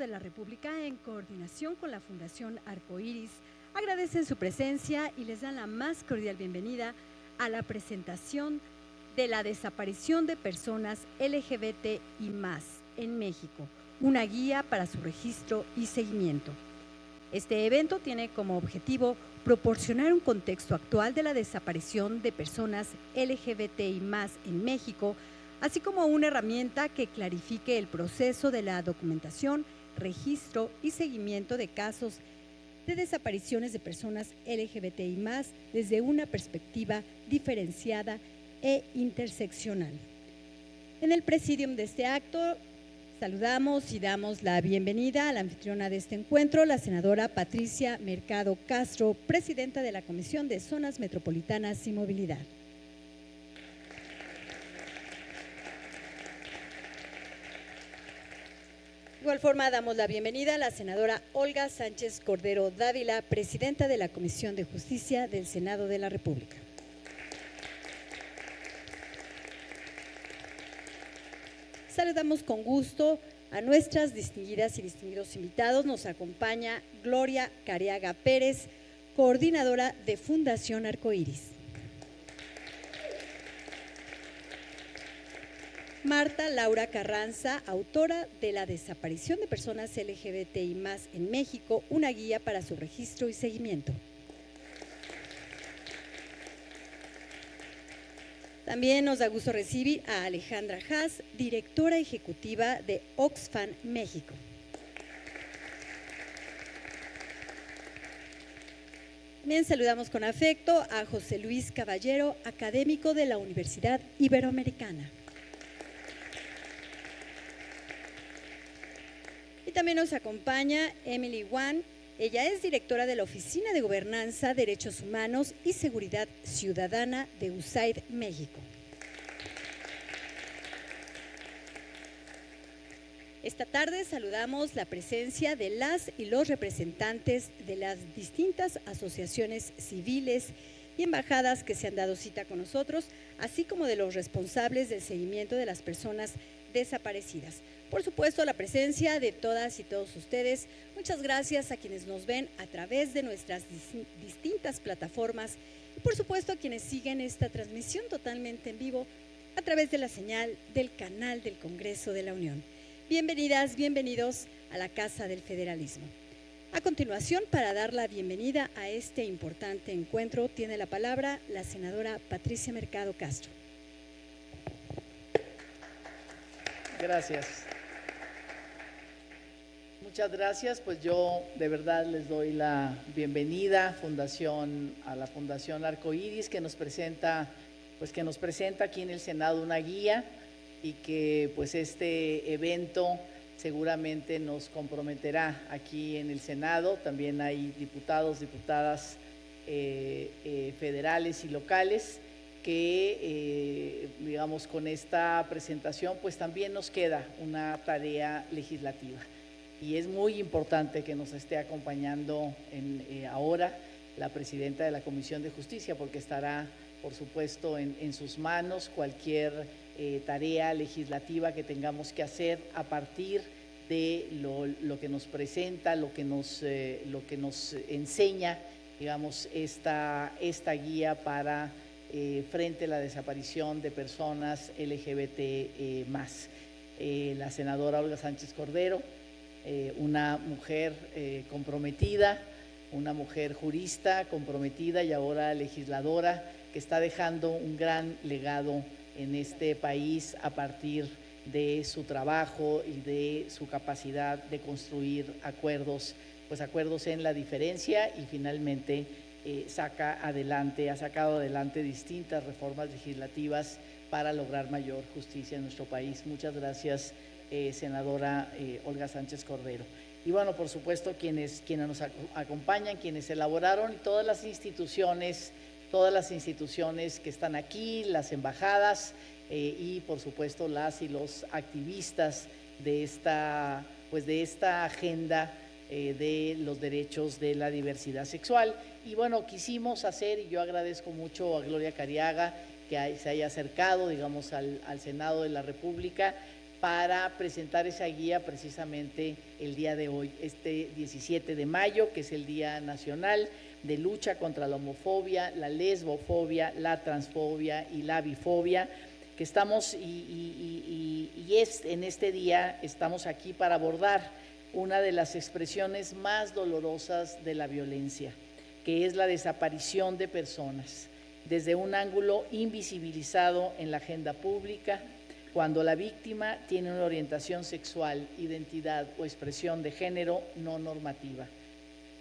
de la República, en coordinación con la Fundación Arcoíris, agradecen su presencia y les dan la más cordial bienvenida a la presentación de la desaparición de personas LGBT y más en México, una guía para su registro y seguimiento. Este evento tiene como objetivo proporcionar un contexto actual de la desaparición de personas LGBT y más en México, así como una herramienta que clarifique el proceso de la documentación, registro y seguimiento de casos de desapariciones de personas LGBT y más desde una perspectiva diferenciada e interseccional. En el presidium de este acto saludamos y damos la bienvenida a la anfitriona de este encuentro, la senadora Patricia Mercado Castro, presidenta de la Comisión de Zonas Metropolitanas y Movilidad. De igual forma, damos la bienvenida a la senadora Olga Sánchez Cordero Dávila, presidenta de la Comisión de Justicia del Senado de la República. Saludamos con gusto a nuestras distinguidas y distinguidos invitados. Nos acompaña Gloria Careaga Pérez, coordinadora de Fundación Arcoíris. Marta Laura Carranza, autora de La desaparición de personas LGBTI más en México, una guía para su registro y seguimiento. También nos da gusto recibir a Alejandra Haas, directora ejecutiva de Oxfam México. También saludamos con afecto a José Luis Caballero, académico de la Universidad Iberoamericana. Y también nos acompaña Emily Wan. Ella es directora de la Oficina de Gobernanza, Derechos Humanos y Seguridad Ciudadana de USAID México. Esta tarde saludamos la presencia de las y los representantes de las distintas asociaciones civiles y embajadas que se han dado cita con nosotros, así como de los responsables del seguimiento de las personas desaparecidas. Por supuesto, la presencia de todas y todos ustedes. Muchas gracias a quienes nos ven a través de nuestras distintas plataformas y por supuesto a quienes siguen esta transmisión totalmente en vivo a través de la señal del canal del Congreso de la Unión. Bienvenidas, bienvenidos a la Casa del Federalismo. A continuación, para dar la bienvenida a este importante encuentro, tiene la palabra la senadora Patricia Mercado Castro. Gracias. Muchas gracias. Pues yo de verdad les doy la bienvenida a la Fundación Arcoíris, que nos presenta aquí en el Senado una guía y que pues este evento seguramente nos comprometerá aquí en el Senado. También hay diputados, diputadas federales y locales que, digamos, con esta presentación pues también nos queda una tarea legislativa. Y es muy importante que nos esté acompañando ahora la presidenta de la Comisión de Justicia, porque estará, por supuesto, en sus manos cualquier tarea legislativa que tengamos que hacer a partir de lo que nos presenta, lo que nos enseña, digamos, esta guía para frente a la desaparición de personas LGBT más. La senadora Olga Sánchez Cordero, una mujer comprometida, una mujer jurista comprometida y ahora legisladora, que está dejando un gran legado en este país a partir de su trabajo y de su capacidad de construir acuerdos en la diferencia, y finalmente ha sacado adelante distintas reformas legislativas para lograr mayor justicia en nuestro país. Muchas gracias, senadora Olga Sánchez Cordero. Y bueno, por supuesto, quienes nos acompañan, quienes elaboraron, todas las instituciones que están aquí, las embajadas y por supuesto las y los activistas de esta agenda de los derechos de la diversidad sexual. Y bueno, quisimos hacer, y yo agradezco mucho a Gloria Careaga que se haya acercado, digamos, al Senado de la República, para presentar esa guía precisamente el día de hoy, este 17 de mayo, que es el Día Nacional de Lucha contra la Homofobia, la Lesbofobia, la Transfobia y la Bifobia, que estamos en este día estamos aquí para abordar una de las expresiones más dolorosas de la violencia, que es la desaparición de personas, desde un ángulo invisibilizado en la agenda pública, cuando la víctima tiene una orientación sexual, identidad o expresión de género no normativa.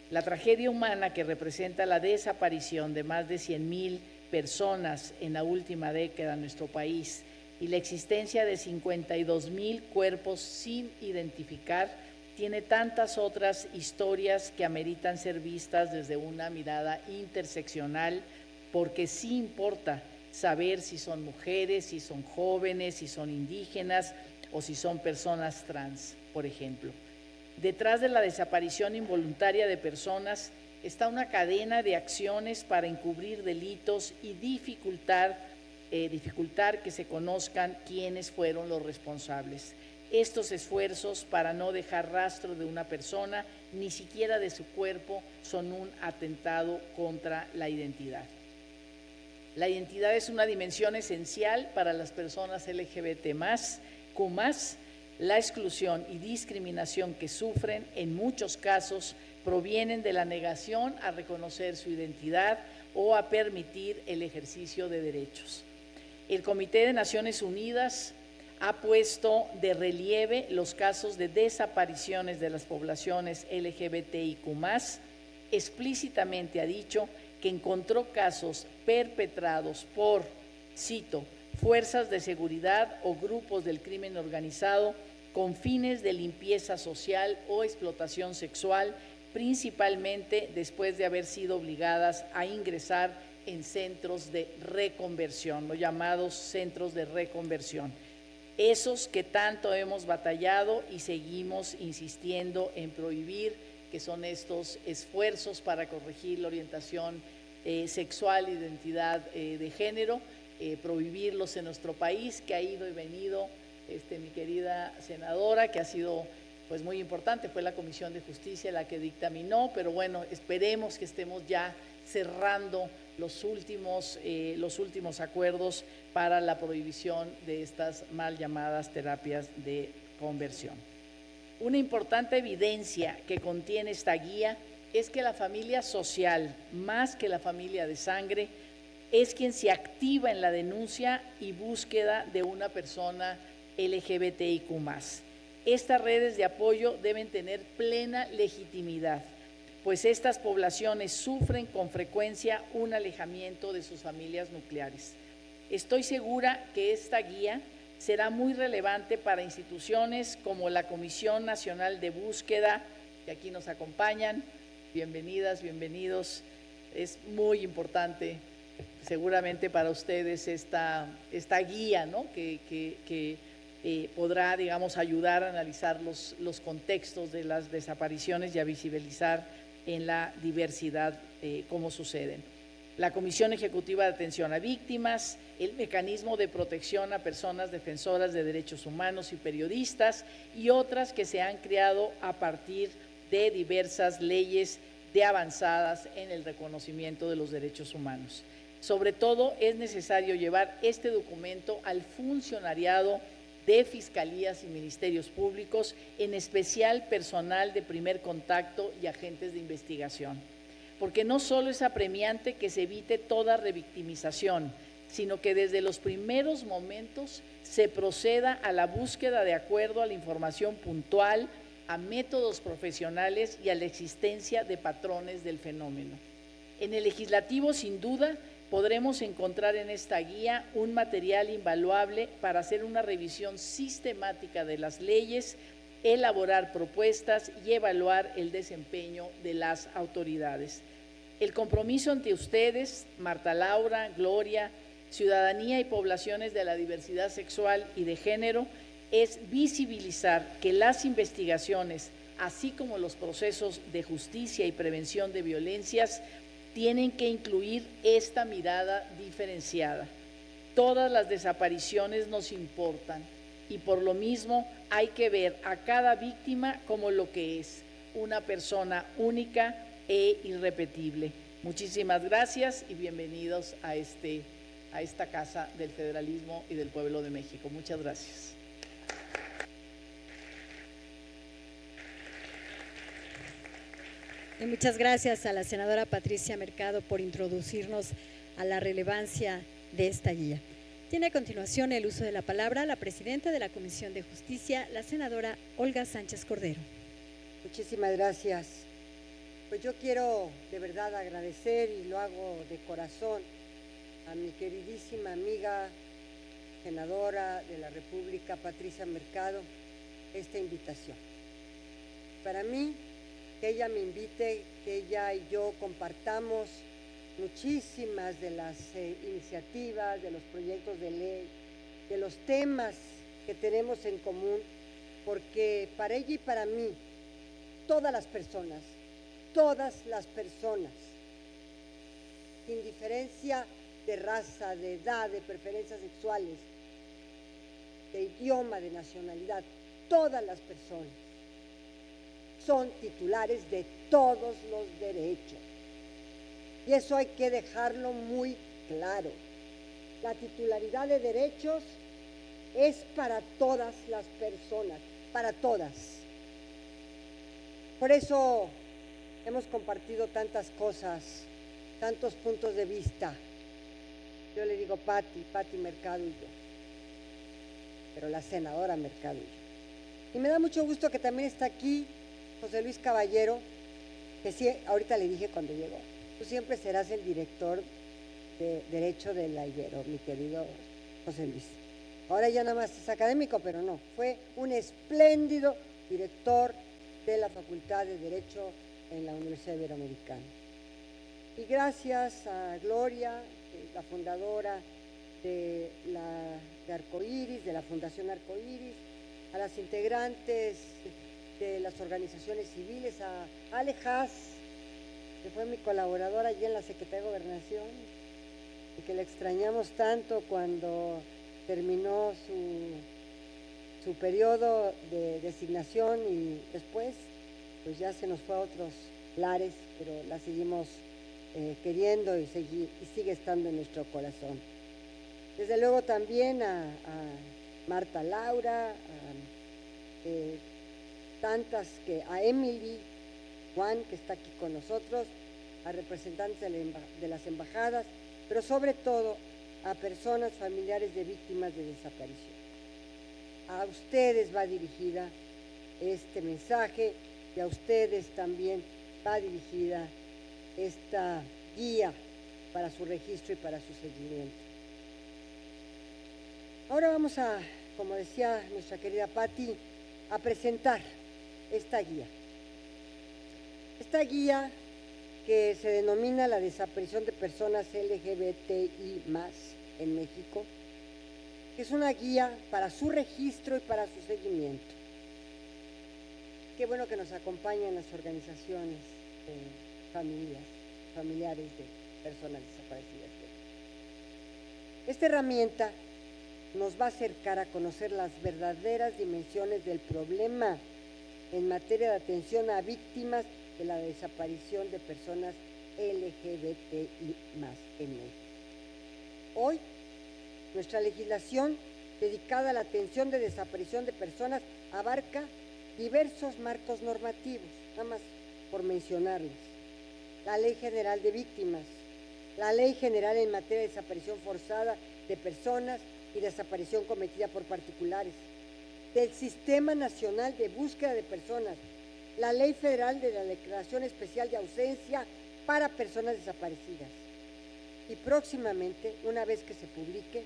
La tragedia humana que representa la desaparición de más de 100,000 personas en la última década en nuestro país y la existencia de 52,000 cuerpos sin identificar, tiene tantas otras historias que ameritan ser vistas desde una mirada interseccional, porque sí importa saber si son mujeres, si son jóvenes, si son indígenas o si son personas trans, por ejemplo. Detrás de la desaparición involuntaria de personas está una cadena de acciones para encubrir delitos y dificultar que se conozcan quiénes fueron los responsables. Estos esfuerzos para no dejar rastro de una persona, ni siquiera de su cuerpo, son un atentado contra la identidad. La identidad es una dimensión esencial para las personas LGBT+, Q+. La exclusión y discriminación que sufren en muchos casos provienen de la negación a reconocer su identidad o a permitir el ejercicio de derechos. El Comité de Naciones Unidas ha puesto de relieve los casos de desapariciones de las poblaciones LGBTIQ+, explícitamente ha dicho que encontró casos perpetrados por, cito, fuerzas de seguridad o grupos del crimen organizado con fines de limpieza social o explotación sexual, principalmente después de haber sido obligadas a ingresar en centros de reconversión, los llamados centros de reconversión. Esos que tanto hemos batallado y seguimos insistiendo en prohibir, que son estos esfuerzos para corregir la orientación sexual, identidad de género, prohibirlos en nuestro país, que ha ido y venido mi querida senadora, que ha sido pues muy importante, fue la Comisión de Justicia la que dictaminó, pero bueno, esperemos que estemos ya cerrando los últimos acuerdos para la prohibición de estas mal llamadas terapias de conversión. Una importante evidencia que contiene esta guía es que la familia social, más que la familia de sangre, es quien se activa en la denuncia y búsqueda de una persona LGBTIQ+. Estas redes de apoyo deben tener plena legitimidad, pues estas poblaciones sufren con frecuencia un alejamiento de sus familias nucleares. Estoy segura que esta guía será muy relevante para instituciones como la Comisión Nacional de Búsqueda, que aquí nos acompañan. Bienvenidas, bienvenidos. Es muy importante seguramente para ustedes esta guía, ¿no? que podrá, digamos, ayudar a analizar los contextos de las desapariciones y a visibilizar en la diversidad cómo suceden. La Comisión Ejecutiva de Atención a Víctimas, el Mecanismo de Protección a Personas Defensoras de Derechos Humanos y Periodistas y otras que se han creado a partir de diversas leyes de avanzadas en el reconocimiento de los derechos humanos. Sobre todo, es necesario llevar este documento al funcionariado de fiscalías y ministerios públicos, en especial personal de primer contacto y agentes de investigación, porque no solo es apremiante que se evite toda revictimización, sino que desde los primeros momentos se proceda a la búsqueda de acuerdo a la información puntual, a métodos profesionales y a la existencia de patrones del fenómeno. En el legislativo, sin duda, podremos encontrar en esta guía un material invaluable para hacer una revisión sistemática de las leyes, elaborar propuestas y evaluar el desempeño de las autoridades. El compromiso ante ustedes, Marta Laura, Gloria, ciudadanía y poblaciones de la diversidad sexual y de género, es visibilizar que las investigaciones, así como los procesos de justicia y prevención de violencias, tienen que incluir esta mirada diferenciada. Todas las desapariciones nos importan y por lo mismo hay que ver a cada víctima como lo que es, una persona única e irrepetible. Muchísimas gracias y bienvenidos a esta Casa del Federalismo y del Pueblo de México. Muchas gracias. Y muchas gracias a la senadora Patricia Mercado por introducirnos a la relevancia de esta guía. Tiene a continuación el uso de la palabra la presidenta de la Comisión de Justicia, la senadora Olga Sánchez Cordero. Muchísimas gracias. Pues yo quiero de verdad agradecer, y lo hago de corazón, a mi queridísima amiga senadora de la República, Patricia Mercado, esta invitación. Para mí, que ella me invite, que ella y yo compartamos muchísimas de las iniciativas, de los proyectos de ley, de los temas que tenemos en común, porque para ella y para mí, todas las personas, sin diferencia de raza, de edad, de preferencias sexuales, de idioma, de nacionalidad, todas las personas son titulares de todos los derechos. Y eso hay que dejarlo muy claro. La titularidad de derechos es para todas las personas, para todas. Por eso hemos compartido tantas cosas, tantos puntos de vista. Yo le digo Pati Mercado y yo, pero la senadora Mercado y yo. Y me da mucho gusto que también está aquí José Luis Caballero, que sí, ahorita le dije cuando llegó, tú siempre serás el director de Derecho de la Ibero, mi querido José Luis. Ahora ya nada más es académico, pero no, fue un espléndido director de la Facultad de Derecho en la Universidad Iberoamericana. Y gracias a Gloria, la fundadora de Arcoíris, de la Fundación Arcoíris, a las integrantes de las organizaciones civiles, a Ale Haas, que fue mi colaboradora allí en la Secretaría de Gobernación, y que la extrañamos tanto cuando terminó su periodo de designación y después pues ya se nos fue a otros lares, pero la seguimos queriendo y sigue estando en nuestro corazón. Desde luego también a Marta Laura, a Emily Juan, que está aquí con nosotros, a representantes de las embajadas, pero sobre todo a personas familiares de víctimas de desaparición. A ustedes va dirigida este mensaje y a ustedes también va dirigida esta guía para su registro y para su seguimiento. Ahora vamos a, como decía nuestra querida Pati, a presentar esta guía. Esta guía que se denomina la desaparición de personas LGBTI+ en México, que es una guía para su registro y para su seguimiento. Qué bueno que nos acompañan las organizaciones familiares de personas desaparecidas. Esta herramienta nos va a acercar a conocer las verdaderas dimensiones del problema en materia de atención a víctimas de la desaparición de personas LGBTI+ en México. Hoy, nuestra legislación dedicada a la atención de desaparición de personas abarca diversos marcos normativos, nada más por mencionarles. La Ley General de Víctimas, la Ley General en materia de desaparición forzada de personas y desaparición cometida por particulares, del Sistema Nacional de Búsqueda de Personas, la Ley Federal de la Declaración Especial de Ausencia para Personas Desaparecidas. Y próximamente, una vez que se publique,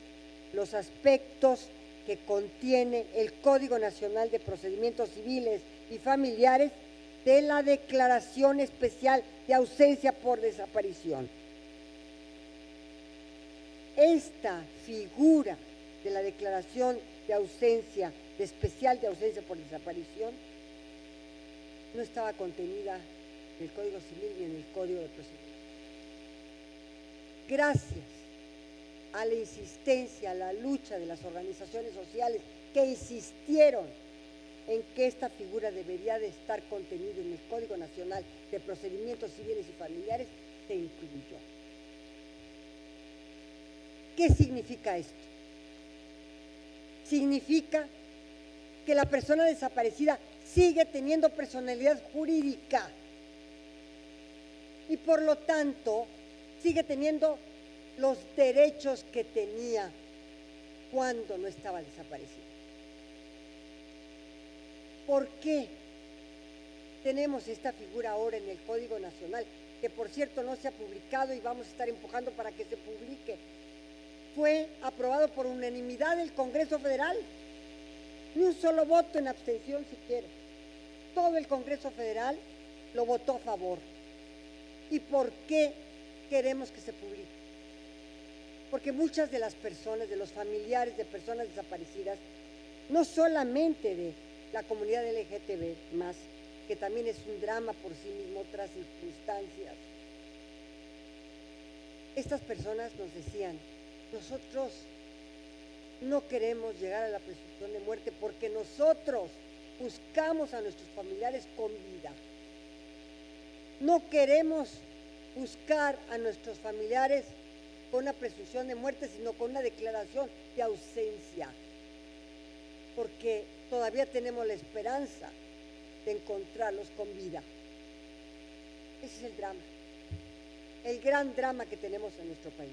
los aspectos que contiene el Código Nacional de Procedimientos Civiles y Familiares de la Declaración Especial de Ausencia por Desaparición. Esta figura de la Declaración de Ausencia, de Especial de Ausencia por Desaparición, no estaba contenida en el Código Civil ni en el Código de Procedimientos. Gracias a la insistencia, a la lucha de las organizaciones sociales que insistieron en que esta figura debería de estar contenida en el Código Nacional de Procedimientos Civiles y Familiares, se incluyó. ¿Qué significa esto? Significa que la persona desaparecida sigue teniendo personalidad jurídica y por lo tanto sigue teniendo los derechos que tenía cuando no estaba desaparecida. ¿Por qué tenemos esta figura ahora en el Código Nacional? Que por cierto no se ha publicado y vamos a estar empujando para que se publique. Fue aprobado por unanimidad del Congreso Federal. Ni un solo voto en abstención siquiera. Todo el Congreso Federal lo votó a favor. ¿Y por qué queremos que se publique? Porque muchas de las personas, de los familiares de personas desaparecidas, no solamente de la comunidad LGTB+, que también es un drama por sí mismo, otras circunstancias. Estas personas nos decían, nosotros no queremos llegar a la presunción de muerte porque nosotros buscamos a nuestros familiares con vida. No queremos buscar a nuestros familiares con una presunción de muerte, sino con una declaración de ausencia, porque todavía tenemos la esperanza de encontrarlos con vida. Ese es el drama, el gran drama que tenemos en nuestro país.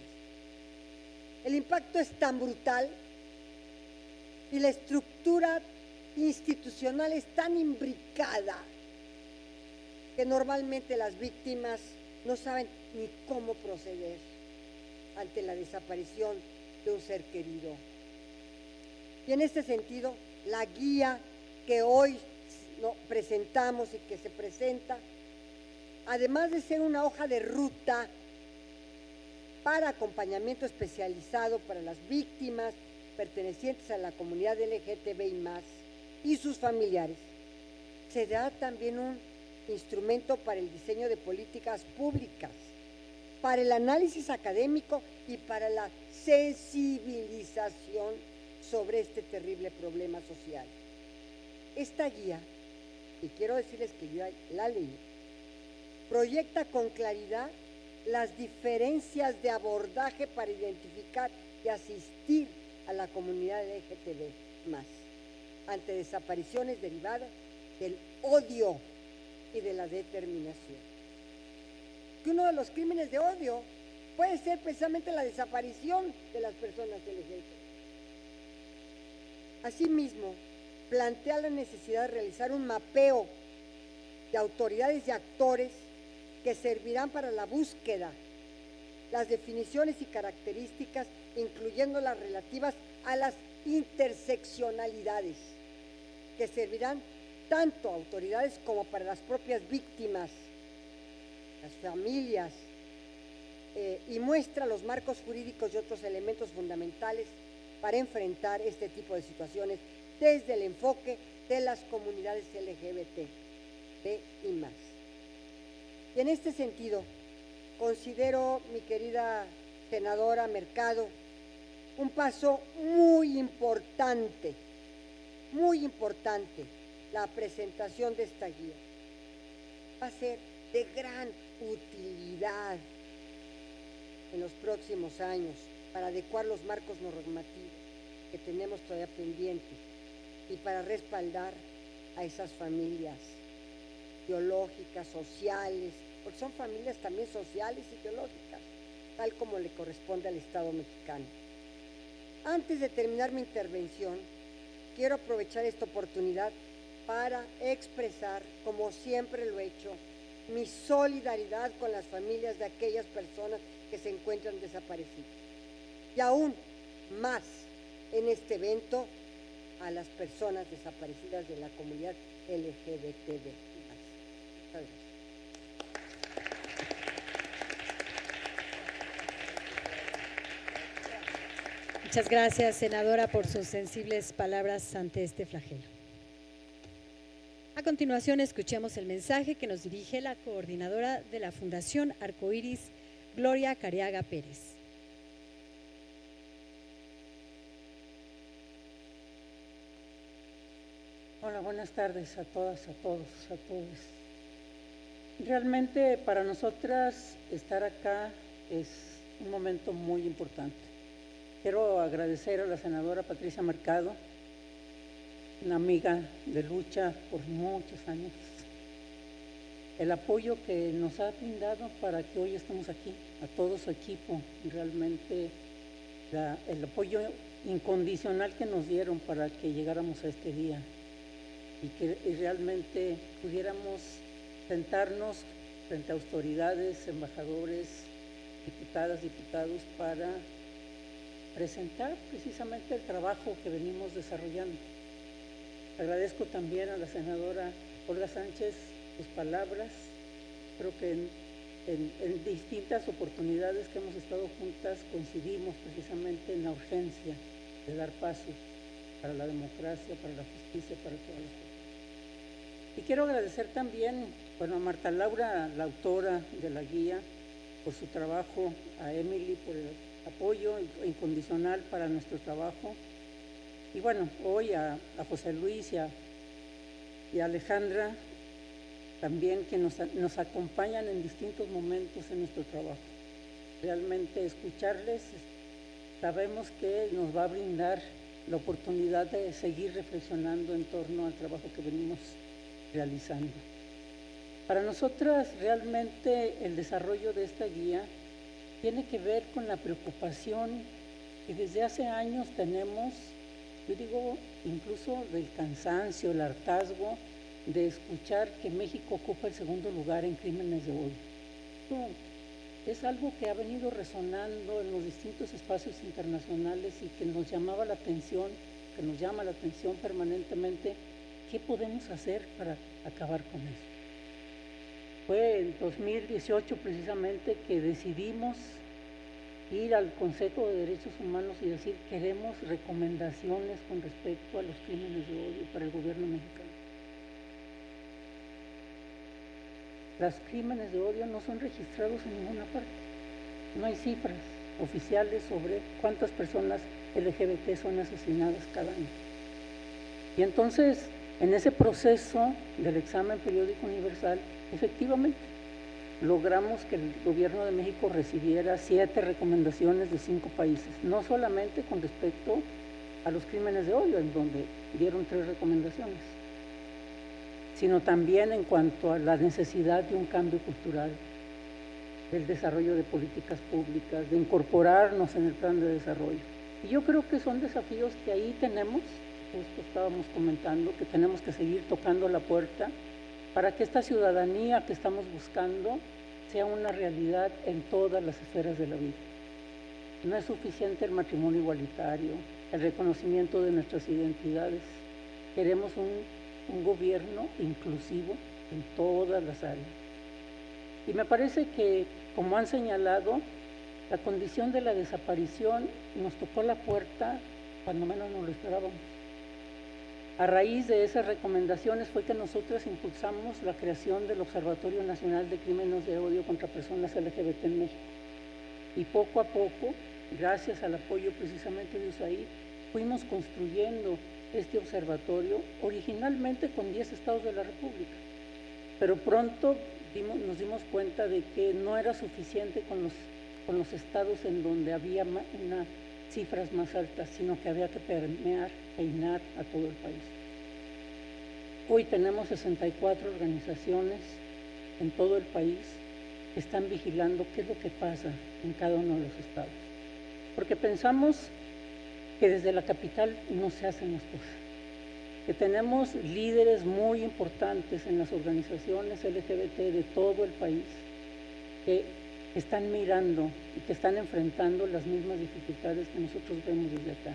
El impacto es tan brutal y la estructura institucional es tan imbricada que normalmente las víctimas no saben ni cómo proceder ante la desaparición de un ser querido. Y en este sentido, la guía que hoy presentamos y que se presenta, además de ser una hoja de ruta para acompañamiento especializado para las víctimas pertenecientes a la comunidad LGTBI+, y sus familiares, será también un instrumento para el diseño de políticas públicas, para el análisis académico y para la sensibilización sobre este terrible problema social. Esta guía, y quiero decirles que yo la leí, proyecta con claridad las diferencias de abordaje para identificar y asistir a la comunidad LGTB+ ante desapariciones derivadas del odio y de la determinación. Que uno de los crímenes de odio puede ser precisamente la desaparición de las personas LGBT. Asimismo, plantea la necesidad de realizar un mapeo de autoridades y actores que servirán para la búsqueda, las definiciones y características, incluyendo las relativas a las interseccionalidades, que servirán tanto a autoridades como para las propias víctimas, las familias, y muestra los marcos jurídicos y otros elementos fundamentales para enfrentar este tipo de situaciones desde el enfoque de las comunidades LGBT y más. Y en este sentido, considero, mi querida senadora Mercado, un paso muy importante, la presentación de esta guía. Va a ser de gran utilidad en los próximos años para adecuar los marcos normativos que tenemos todavía pendientes y para respaldar a esas familias biológicas, sociales, porque son familias también sociales y biológicas, tal como le corresponde al Estado mexicano. Antes de terminar mi intervención, quiero aprovechar esta oportunidad para expresar, como siempre lo he hecho, mi solidaridad con las familias de aquellas personas que se encuentran desaparecidas. Y aún más en este evento, a las personas desaparecidas de la comunidad LGBTB+. Muchas gracias. Muchas gracias, senadora, por sus sensibles palabras ante este flagelo. A continuación, escuchemos el mensaje que nos dirige la coordinadora de la Fundación Arcoíris, Gloria Careaga Pérez. Hola, buenas tardes a todas, a todos, a todos. Realmente para nosotras estar acá es un momento muy importante. Quiero agradecer a la senadora Patricia Mercado, una amiga de lucha por muchos años, el apoyo que nos ha brindado para que hoy estemos aquí, a todo su equipo, realmente el apoyo incondicional que nos dieron para que llegáramos a este día y que realmente pudiéramos sentarnos frente a autoridades, embajadores, diputadas, diputados, para presentar precisamente el trabajo que venimos desarrollando. Agradezco también a la senadora Olga Sánchez sus palabras. Creo que en distintas oportunidades que hemos estado juntas coincidimos precisamente en la urgencia de dar pasos para la democracia, para la justicia, para todas las personas. Y quiero agradecer también, a Marta Laura, la autora de la guía, por su trabajo, a Emily por el apoyo incondicional para nuestro trabajo, y hoy a José Luis y a Alejandra también, que nos acompañan en distintos momentos en nuestro trabajo. Realmente escucharles, sabemos que nos va a brindar la oportunidad de seguir reflexionando en torno al trabajo que venimos realizando. Para nosotras realmente el desarrollo de esta guía tiene que ver con la preocupación que desde hace años tenemos, yo digo incluso del cansancio, el hartazgo de escuchar que México ocupa el segundo lugar en crímenes de odio. Esto es algo que ha venido resonando en los distintos espacios internacionales y que nos llamaba la atención, que nos llama la atención permanentemente. ¿Qué podemos hacer para acabar con eso? Fue en 2018 precisamente que decidimos ir al Consejo de Derechos Humanos y decir: queremos recomendaciones con respecto a los crímenes de odio para el gobierno mexicano. Los crímenes de odio no son registrados en ninguna parte. No hay cifras oficiales sobre cuántas personas LGBT son asesinadas cada año. Y entonces, en ese proceso del examen periódico universal, efectivamente, logramos que el gobierno de México recibiera 7 recomendaciones de 5 países, no solamente con respecto a los crímenes de odio, en donde dieron 3 recomendaciones, sino también en cuanto a la necesidad de un cambio cultural, del desarrollo de políticas públicas, de incorporarnos en el plan de desarrollo. Y yo creo que son desafíos que ahí tenemos. Justo estábamos comentando que tenemos que seguir tocando la puerta para que esta ciudadanía que estamos buscando sea una realidad en todas las esferas de la vida. No es suficiente el matrimonio igualitario, el reconocimiento de nuestras identidades. Queremos un gobierno inclusivo en todas las áreas. Y me parece que, como han señalado, la condición de la desaparición nos tocó la puerta cuando menos nos lo esperábamos. A raíz de esas recomendaciones fue que nosotros impulsamos la creación del Observatorio Nacional de Crímenes de Odio contra Personas LGBT en México. Y poco a poco, gracias al apoyo precisamente de USAID, fuimos construyendo este observatorio, originalmente con 10 estados de la República. Pero pronto nos dimos cuenta de que no era suficiente con los estados en donde había unas cifras más altas, sino que había que peinar a todo el país. Hoy tenemos 64 organizaciones en todo el país que están vigilando qué es lo que pasa en cada uno de los estados. Porque pensamos que desde la capital no se hacen las cosas, que tenemos líderes muy importantes en las organizaciones LGBT de todo el país que están mirando y que están enfrentando las mismas dificultades que nosotros vemos desde acá.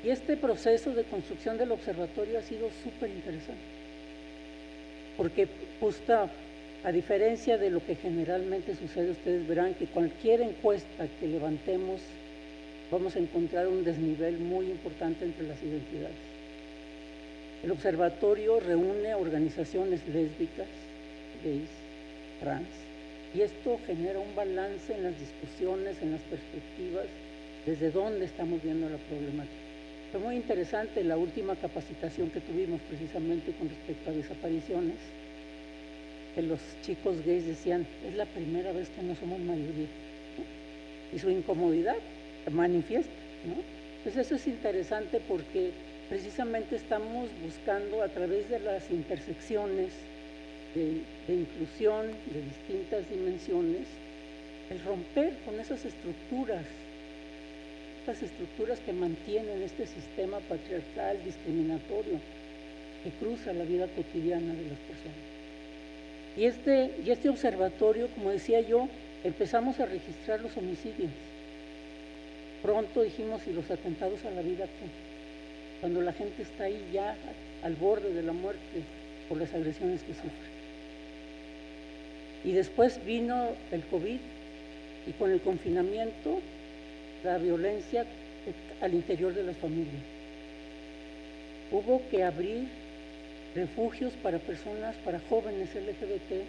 Y este proceso de construcción del observatorio ha sido súper interesante, porque justo a diferencia de lo que generalmente sucede, ustedes verán que cualquier encuesta que levantemos vamos a encontrar un desnivel muy importante entre las identidades. El observatorio reúne organizaciones lésbicas, gays, trans, y esto genera un balance en las discusiones, en las perspectivas, desde dónde estamos viendo la problemática. Fue muy interesante la última capacitación que tuvimos precisamente con respecto a desapariciones, que los chicos gays decían, es la primera vez que no somos mayoría, ¿no? Y su incomodidad manifiesta, ¿no? Entonces eso es interesante porque precisamente estamos buscando a través de las intersecciones de inclusión de distintas dimensiones, el romper con esas estructuras que mantienen este sistema patriarcal, discriminatorio, que cruza la vida cotidiana de las personas. Y este observatorio, como decía yo, empezamos a registrar los homicidios. Pronto dijimos, y los atentados a la vida, ¿qué? Cuando la gente está ahí ya al borde de la muerte por las agresiones que sufre. Y después vino el COVID y con el confinamiento, la violencia al interior de las familias. Hubo que abrir refugios para personas, para jóvenes LGBT,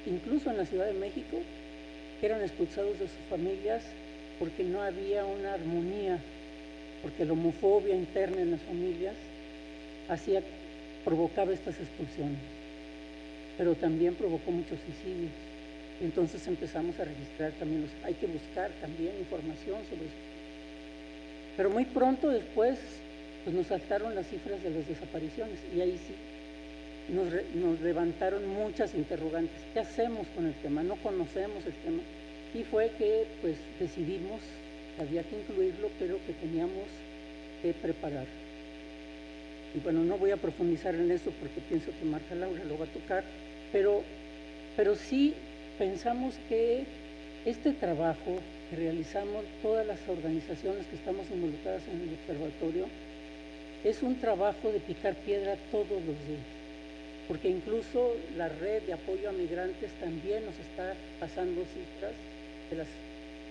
incluso en la Ciudad de México, que eran expulsados de sus familias porque no había una armonía, porque la homofobia interna en las familias provocaba estas expulsiones, pero también provocó muchos suicidios. Entonces empezamos a registrar también, hay que buscar también información sobre eso. Pero muy pronto después pues nos saltaron las cifras de las desapariciones y ahí sí nos levantaron muchas interrogantes. ¿Qué hacemos con el tema? No conocemos el tema. Y fue que pues decidimos que había que incluirlo, pero que teníamos que preparar. Y bueno, no voy a profundizar en eso porque pienso que Marta Laura lo va a tocar, pero sí pensamos que este trabajo que realizamos todas las organizaciones que estamos involucradas en el observatorio es un trabajo de picar piedra todos los días, porque incluso la red de apoyo a migrantes también nos está pasando cifras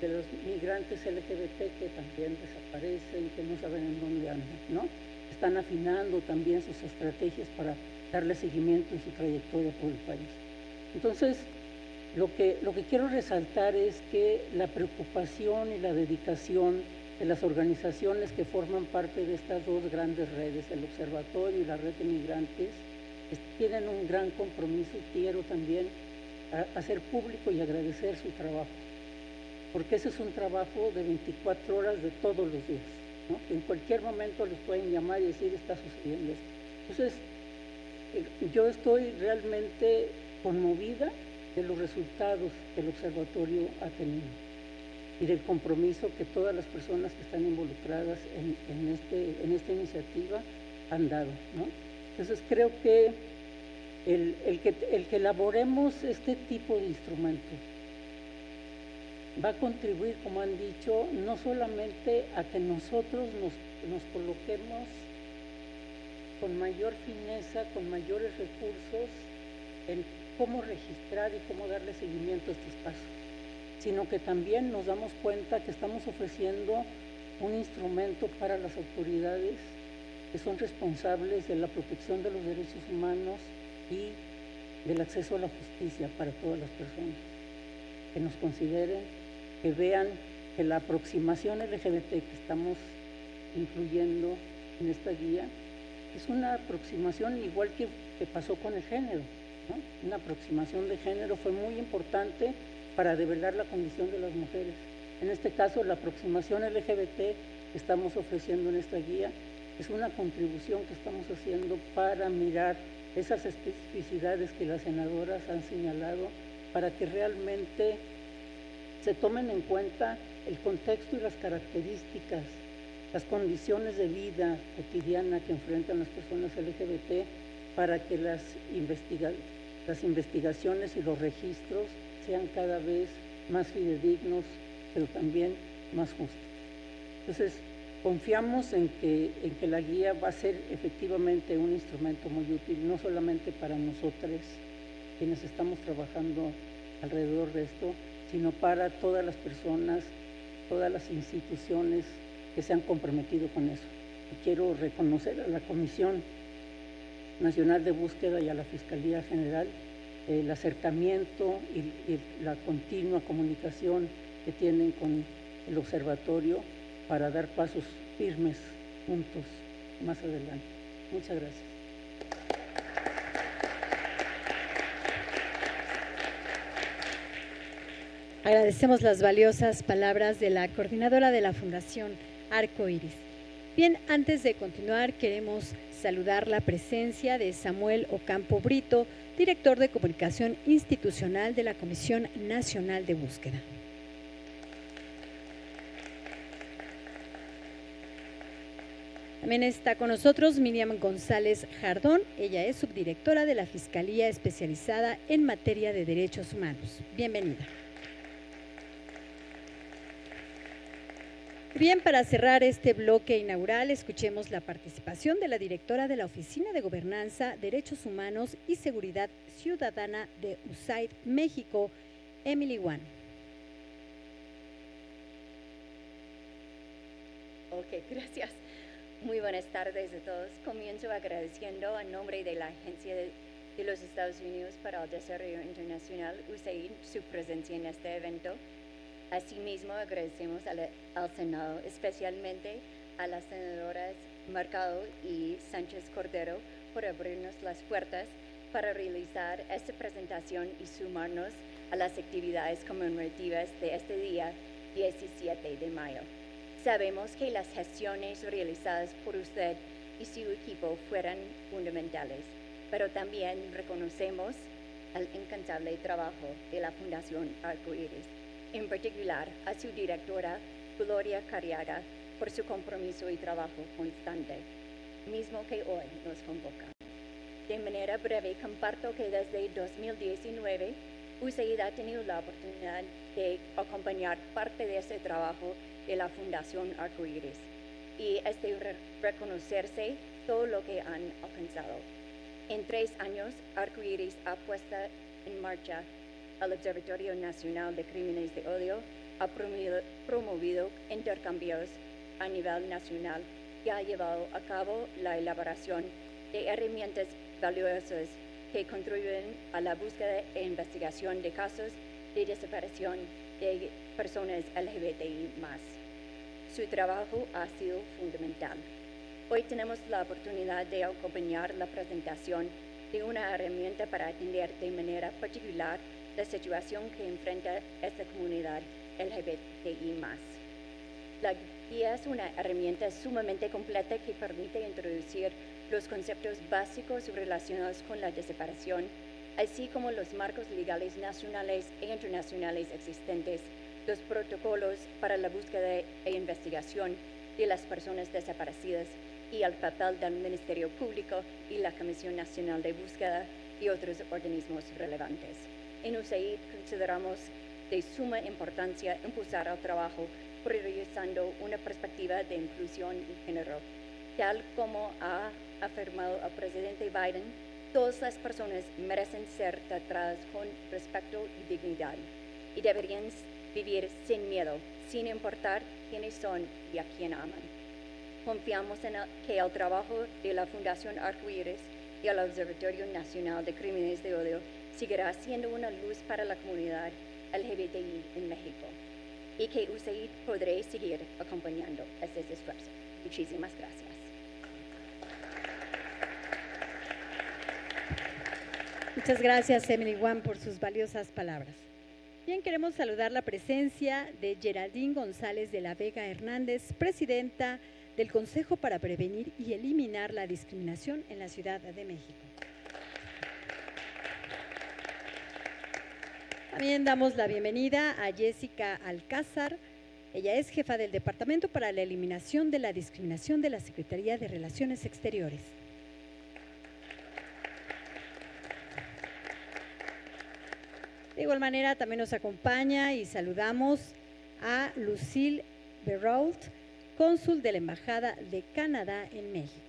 de los migrantes LGBT que también desaparecen, que no saben en dónde andan, ¿no? Están afinando también sus estrategias para darle seguimiento en su trayectoria por el país. Entonces, lo que quiero resaltar es que la preocupación y la dedicación de las organizaciones que forman parte de estas dos grandes redes, el Observatorio y la Red de Migrantes, tienen un gran compromiso y quiero también hacer público y agradecer su trabajo, porque ese es un trabajo de 24 horas de todos los días, ¿no? En cualquier momento les pueden llamar y decir está sucediendo esto. Entonces, yo estoy realmente conmovida de los resultados que el observatorio ha tenido y del compromiso que todas las personas que están involucradas en esta iniciativa han dado, ¿no? Entonces creo que el que elaboremos este tipo de instrumentos va a contribuir, como han dicho, no solamente a que nosotros nos coloquemos con mayor fineza, con mayores recursos en cómo registrar y cómo darle seguimiento a estos casos, sino que también nos damos cuenta que estamos ofreciendo un instrumento para las autoridades que son responsables de la protección de los derechos humanos y del acceso a la justicia para todas las personas, que nos consideren, que vean que la aproximación LGBT que estamos incluyendo en esta guía es una aproximación igual que pasó con el género, ¿no? Una aproximación de género fue muy importante para develar la condición de las mujeres. En este caso, la aproximación LGBT que estamos ofreciendo en esta guía es una contribución que estamos haciendo para mirar esas especificidades que las senadoras han señalado para que realmente se tomen en cuenta el contexto y las características, las condiciones de vida cotidiana que enfrentan las personas LGBT para que las investigaciones y los registros sean cada vez más fidedignos, pero también más justos. Entonces, confiamos en que la guía va a ser efectivamente un instrumento muy útil, no solamente para nosotros, quienes estamos trabajando alrededor de esto, sino para todas las personas, todas las instituciones que se han comprometido con eso. Y quiero reconocer a la Comisión Nacional de Búsqueda y a la Fiscalía General el acercamiento y la continua comunicación que tienen con el observatorio para dar pasos firmes puntos más adelante. Muchas gracias. Agradecemos las valiosas palabras de la coordinadora de la Fundación Arco Iris. Bien, antes de continuar, queremos saludar la presencia de Samuel Ocampo Brito, director de Comunicación Institucional de la Comisión Nacional de Búsqueda. También está con nosotros Miriam González Jardón. Ella es subdirectora de la Fiscalía Especializada en Materia de Derechos Humanos. Bienvenida. Bien, para cerrar este bloque inaugural, escuchemos la participación de la directora de la Oficina de Gobernanza, Derechos Humanos y Seguridad Ciudadana de USAID México, Emily Wan. Ok, gracias. Muy buenas tardes a todos. Comienzo agradeciendo a nombre de la Agencia de los Estados Unidos para el Desarrollo Internacional, USAID, su presencia en este evento. Asimismo, agradecemos al Senado, especialmente a las senadoras Mercado y Sánchez Cordero, por abrirnos las puertas para realizar esta presentación y sumarnos a las actividades conmemorativas de este día, 17 de mayo. Sabemos que las gestiones realizadas por usted y su equipo fueron fundamentales, pero también reconocemos el incansable trabajo de la Fundación Arco Iris, en particular a su directora, Gloria Carriaga, por su compromiso y trabajo constante, mismo que hoy nos convoca. De manera breve, comparto que desde 2019, USAID ha tenido la oportunidad de acompañar parte de ese trabajo de la Fundación Arco Iris y es de reconocerse todo lo que han alcanzado. En 3 años, Arco Iris ha puesto en marcha el Observatorio Nacional de Crímenes de Odio, ha promovido intercambios a nivel nacional y ha llevado a cabo la elaboración de herramientas valiosas que contribuyen a la búsqueda e investigación de casos de desaparición de personas LGBTI+. Su trabajo ha sido fundamental. Hoy tenemos la oportunidad de acompañar la presentación de una herramienta para atender de manera particular la situación que enfrenta esta comunidad LGBTI+. La guía es una herramienta sumamente completa que permite introducir los conceptos básicos relacionados con la desaparición, así como los marcos legales nacionales e internacionales existentes, los protocolos para la búsqueda e investigación de las personas desaparecidas y el papel del Ministerio Público y la Comisión Nacional de Búsqueda y otros organismos relevantes. En USAID consideramos de suma importancia impulsar el trabajo priorizando una perspectiva de inclusión y género. Tal como ha afirmado el presidente Biden, todas las personas merecen ser tratadas con respeto y dignidad y deberían vivir sin miedo, sin importar quiénes son y a quién aman. Confiamos en que el trabajo de la Fundación Arco Iris y el Observatorio Nacional de Crímenes de Odio seguirá siendo una luz para la comunidad LGBTI en México y que USAID podrá seguir acompañando estos esfuerzos. Muchísimas gracias. Muchas gracias, Emily Wan, por sus valiosas palabras. Bien, queremos saludar la presencia de Geraldine González de la Vega Hernández, presidenta del Consejo para Prevenir y Eliminar la Discriminación en la Ciudad de México. También damos la bienvenida a Jessica Alcázar. Ella es jefa del Departamento para la Eliminación de la Discriminación de la Secretaría de Relaciones Exteriores. De igual manera, también nos acompaña y saludamos a Lucille Berault, cónsul de la Embajada de Canadá en México.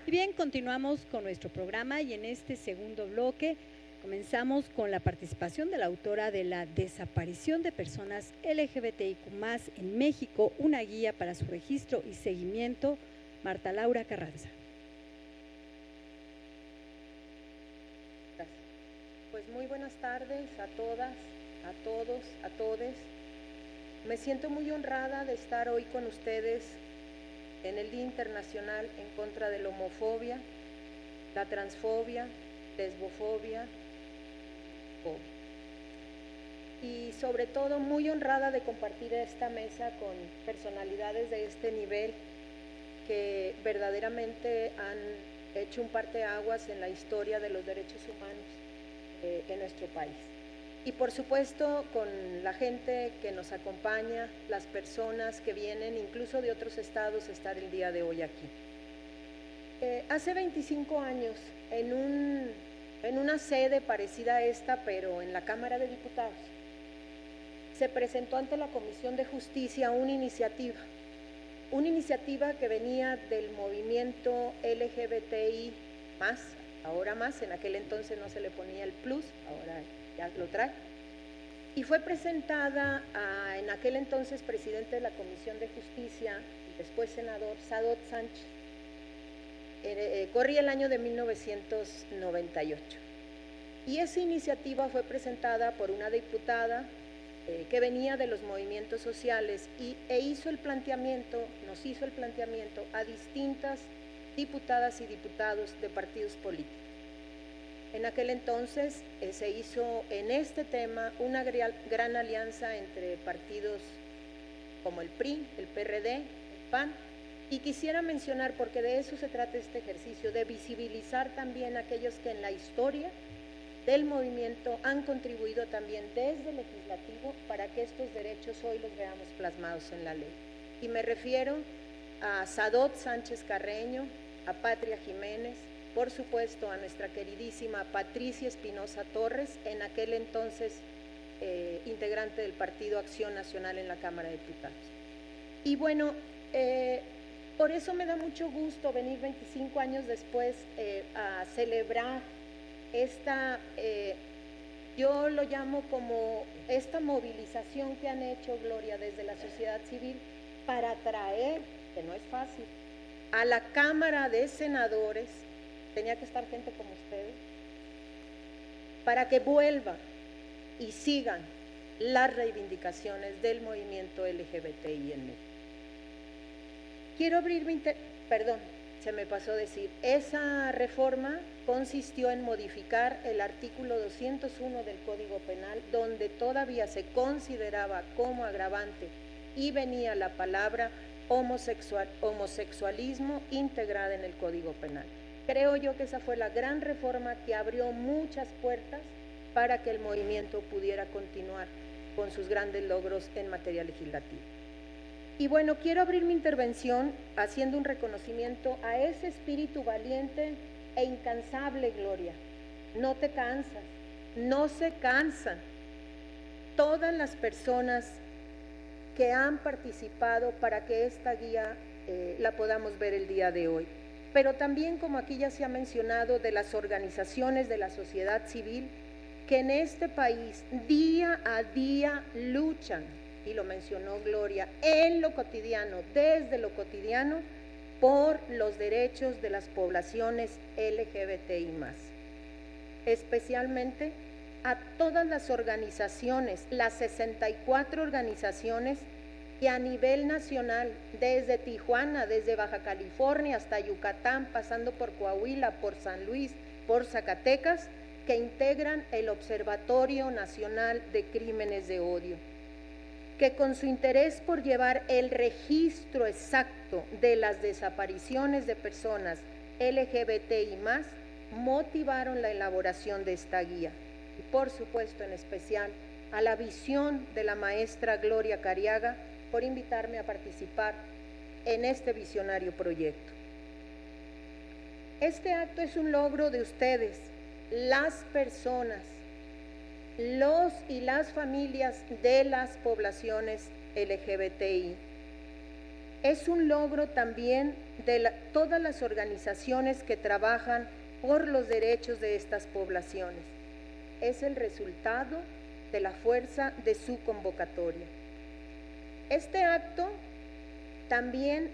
Y bien, continuamos con nuestro programa y en este segundo bloque comenzamos con la participación de la autora de la desaparición de personas LGBTIQ+ en México, una guía para su registro y seguimiento, Marta Laura Carranza. Pues muy buenas tardes a todas, a todos, a todes. Me siento muy honrada de estar hoy con ustedes en el Día Internacional en contra de la homofobia, la transfobia, lesbofobia, y sobre todo muy honrada de compartir esta mesa con personalidades de este nivel que verdaderamente han hecho un parteaguas en la historia de los derechos humanos en nuestro país. Y por supuesto con la gente que nos acompaña, las personas que vienen incluso de otros estados a estar el día de hoy aquí. Hace 25 años, en una sede parecida a esta, pero en la Cámara de Diputados, se presentó ante la Comisión de Justicia una iniciativa que venía del movimiento LGBTI+, ahora más, en aquel entonces no se le ponía el plus, ahora ya lo trae, y fue presentada en aquel entonces presidente de la Comisión de Justicia, y después senador Sadot Sánchez. Corría el año de 1998. Y esa iniciativa fue presentada por una diputada que venía de los movimientos sociales nos hizo el planteamiento a distintas diputadas y diputados de partidos políticos. En aquel entonces se hizo en este tema una gran alianza entre partidos como el PRI, el PRD, el PAN, y quisiera mencionar, porque de eso se trata este ejercicio, de visibilizar también a aquellos que en la historia del movimiento han contribuido también desde el legislativo para que estos derechos hoy los veamos plasmados en la ley. Y me refiero a Sadot Sánchez Carreño, a Patria Jiménez, por supuesto a nuestra queridísima Patricia Espinosa Torres, en aquel entonces integrante del Partido Acción Nacional en la Cámara de Diputados. Y bueno, por eso me da mucho gusto venir 25 años después a celebrar esta, yo lo llamo como esta movilización que han hecho, Gloria, desde la sociedad civil para traer, que no es fácil, a la Cámara de Senadores, tenía que estar gente como ustedes, para que vuelvan y sigan las reivindicaciones del movimiento LGBTI en México. Quiero abrirme, perdón, se me pasó decir, esa reforma consistió en modificar el artículo 201 del Código Penal, donde todavía se consideraba como agravante y venía la palabra homosexualismo integrada en el Código Penal. Creo yo que esa fue la gran reforma que abrió muchas puertas para que el movimiento pudiera continuar con sus grandes logros en materia legislativa. Y bueno, quiero abrir mi intervención haciendo un reconocimiento a ese espíritu valiente e incansable, Gloria. No te cansas, no se cansan. Todas las personas que han participado para que esta guía la podamos ver el día de hoy. Pero también, como aquí ya se ha mencionado, de las organizaciones de la sociedad civil que en este país día a día luchan, y lo mencionó Gloria, en lo cotidiano, desde lo cotidiano, por los derechos de las poblaciones LGBTI+. Especialmente a todas las organizaciones, las 64 organizaciones que a nivel nacional, desde Tijuana, desde Baja California hasta Yucatán, pasando por Coahuila, por San Luis, por Zacatecas, que integran el Observatorio Nacional de Crímenes de Odio, que con su interés por llevar el registro exacto de las desapariciones de personas LGBTI+, motivaron la elaboración de esta guía. Y por supuesto, en especial, a la visión de la maestra Gloria Cariaga por invitarme a participar en este visionario proyecto. Este acto es un logro de ustedes, las personas, los y las familias de las poblaciones LGBTI. Es un logro también de todas las organizaciones que trabajan por los derechos de estas poblaciones. Es el resultado de la fuerza de su convocatoria. Este acto también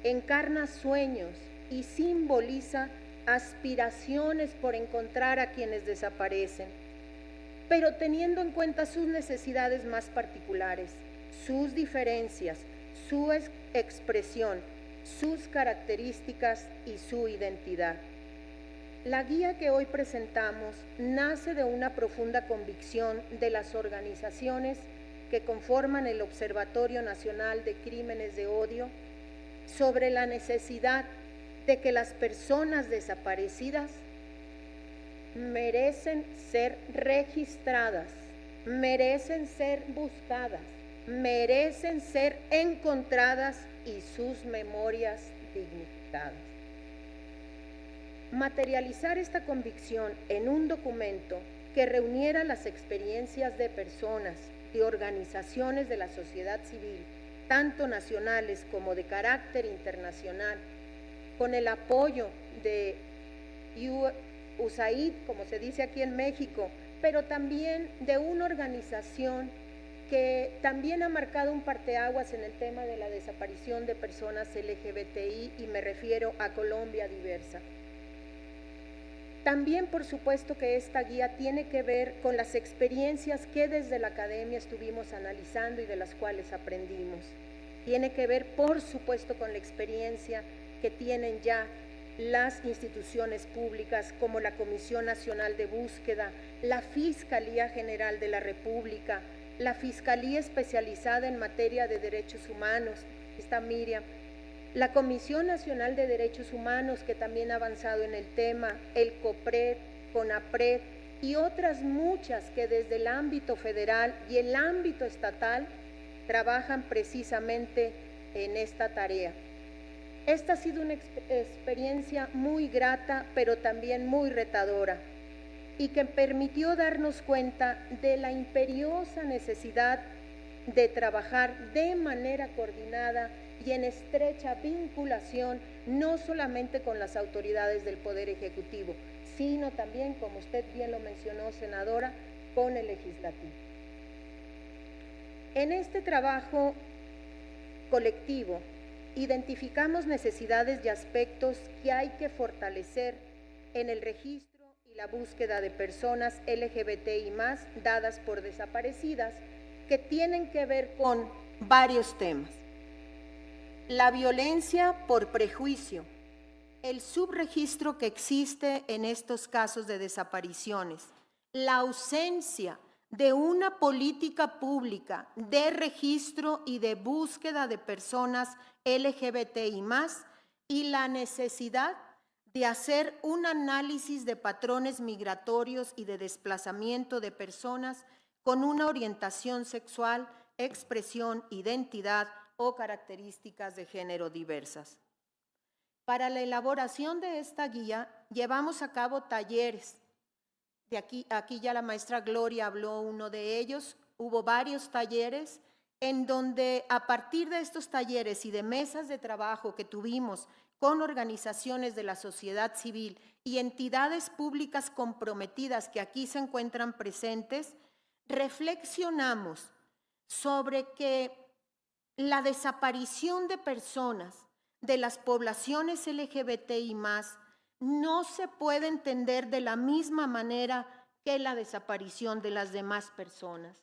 encarna sueños y simboliza aspiraciones por encontrar a quienes desaparecen. pero teniendo en cuenta sus necesidades más particulares, sus diferencias, su expresión, sus características y su identidad. La guía que hoy presentamos nace de una profunda convicción de las organizaciones que conforman el Observatorio Nacional de Crímenes de Odio sobre la necesidad de que las personas desaparecidas merecen ser registradas, merecen ser buscadas, merecen ser encontradas y sus memorias dignificadas. Materializar esta convicción en un documento que reuniera las experiencias de personas, de organizaciones de la sociedad civil, tanto nacionales como de carácter internacional, con el apoyo de USAID, como se dice aquí en México, pero también de una organización que también ha marcado un parteaguas en el tema de la desaparición de personas LGBTI, y me refiero a Colombia Diversa. También, por supuesto, que esta guía tiene que ver con las experiencias que desde la academia estuvimos analizando y de las cuales aprendimos. Tiene que ver, por supuesto, con la experiencia que tienen ya las instituciones públicas como la Comisión Nacional de Búsqueda, la Fiscalía General de la República, la Fiscalía Especializada en Materia de Derechos Humanos, está Miriam, la Comisión Nacional de Derechos Humanos, que también ha avanzado en el tema, el COPRED, CONAPRED y otras muchas que desde el ámbito federal y el ámbito estatal trabajan precisamente en esta tarea. Esta ha sido una experiencia muy grata, pero también muy retadora, y que permitió darnos cuenta de la imperiosa necesidad de trabajar de manera coordinada y en estrecha vinculación, no solamente con las autoridades del Poder Ejecutivo, sino también, como usted bien lo mencionó, senadora, con el Legislativo. En este trabajo colectivo, identificamos necesidades y aspectos que hay que fortalecer en el registro y la búsqueda de personas LGBTI+, dadas por desaparecidas, que tienen que ver con varios temas. La violencia por prejuicio, el subregistro que existe en estos casos de desapariciones, la ausencia de una política pública de registro y de búsqueda de personas LGBTI+, y la necesidad de hacer un análisis de patrones migratorios y de desplazamiento de personas con una orientación sexual, expresión, identidad o características de género diversas. Para la elaboración de esta guía llevamos a cabo talleres. Aquí ya la maestra Gloria habló uno de ellos. Hubo varios talleres en donde, a partir de estos talleres y de mesas de trabajo que tuvimos con organizaciones de la sociedad civil y entidades públicas comprometidas que aquí se encuentran presentes, reflexionamos sobre que la desaparición de personas de las poblaciones LGBTI+, no se puede entender de la misma manera que la desaparición de las demás personas,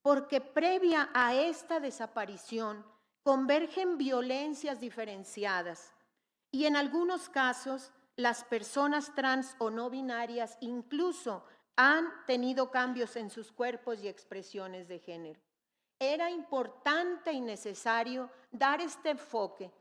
porque previa a esta desaparición convergen violencias diferenciadas y en algunos casos las personas trans o no binarias incluso han tenido cambios en sus cuerpos y expresiones de género. Era importante y necesario dar este enfoque,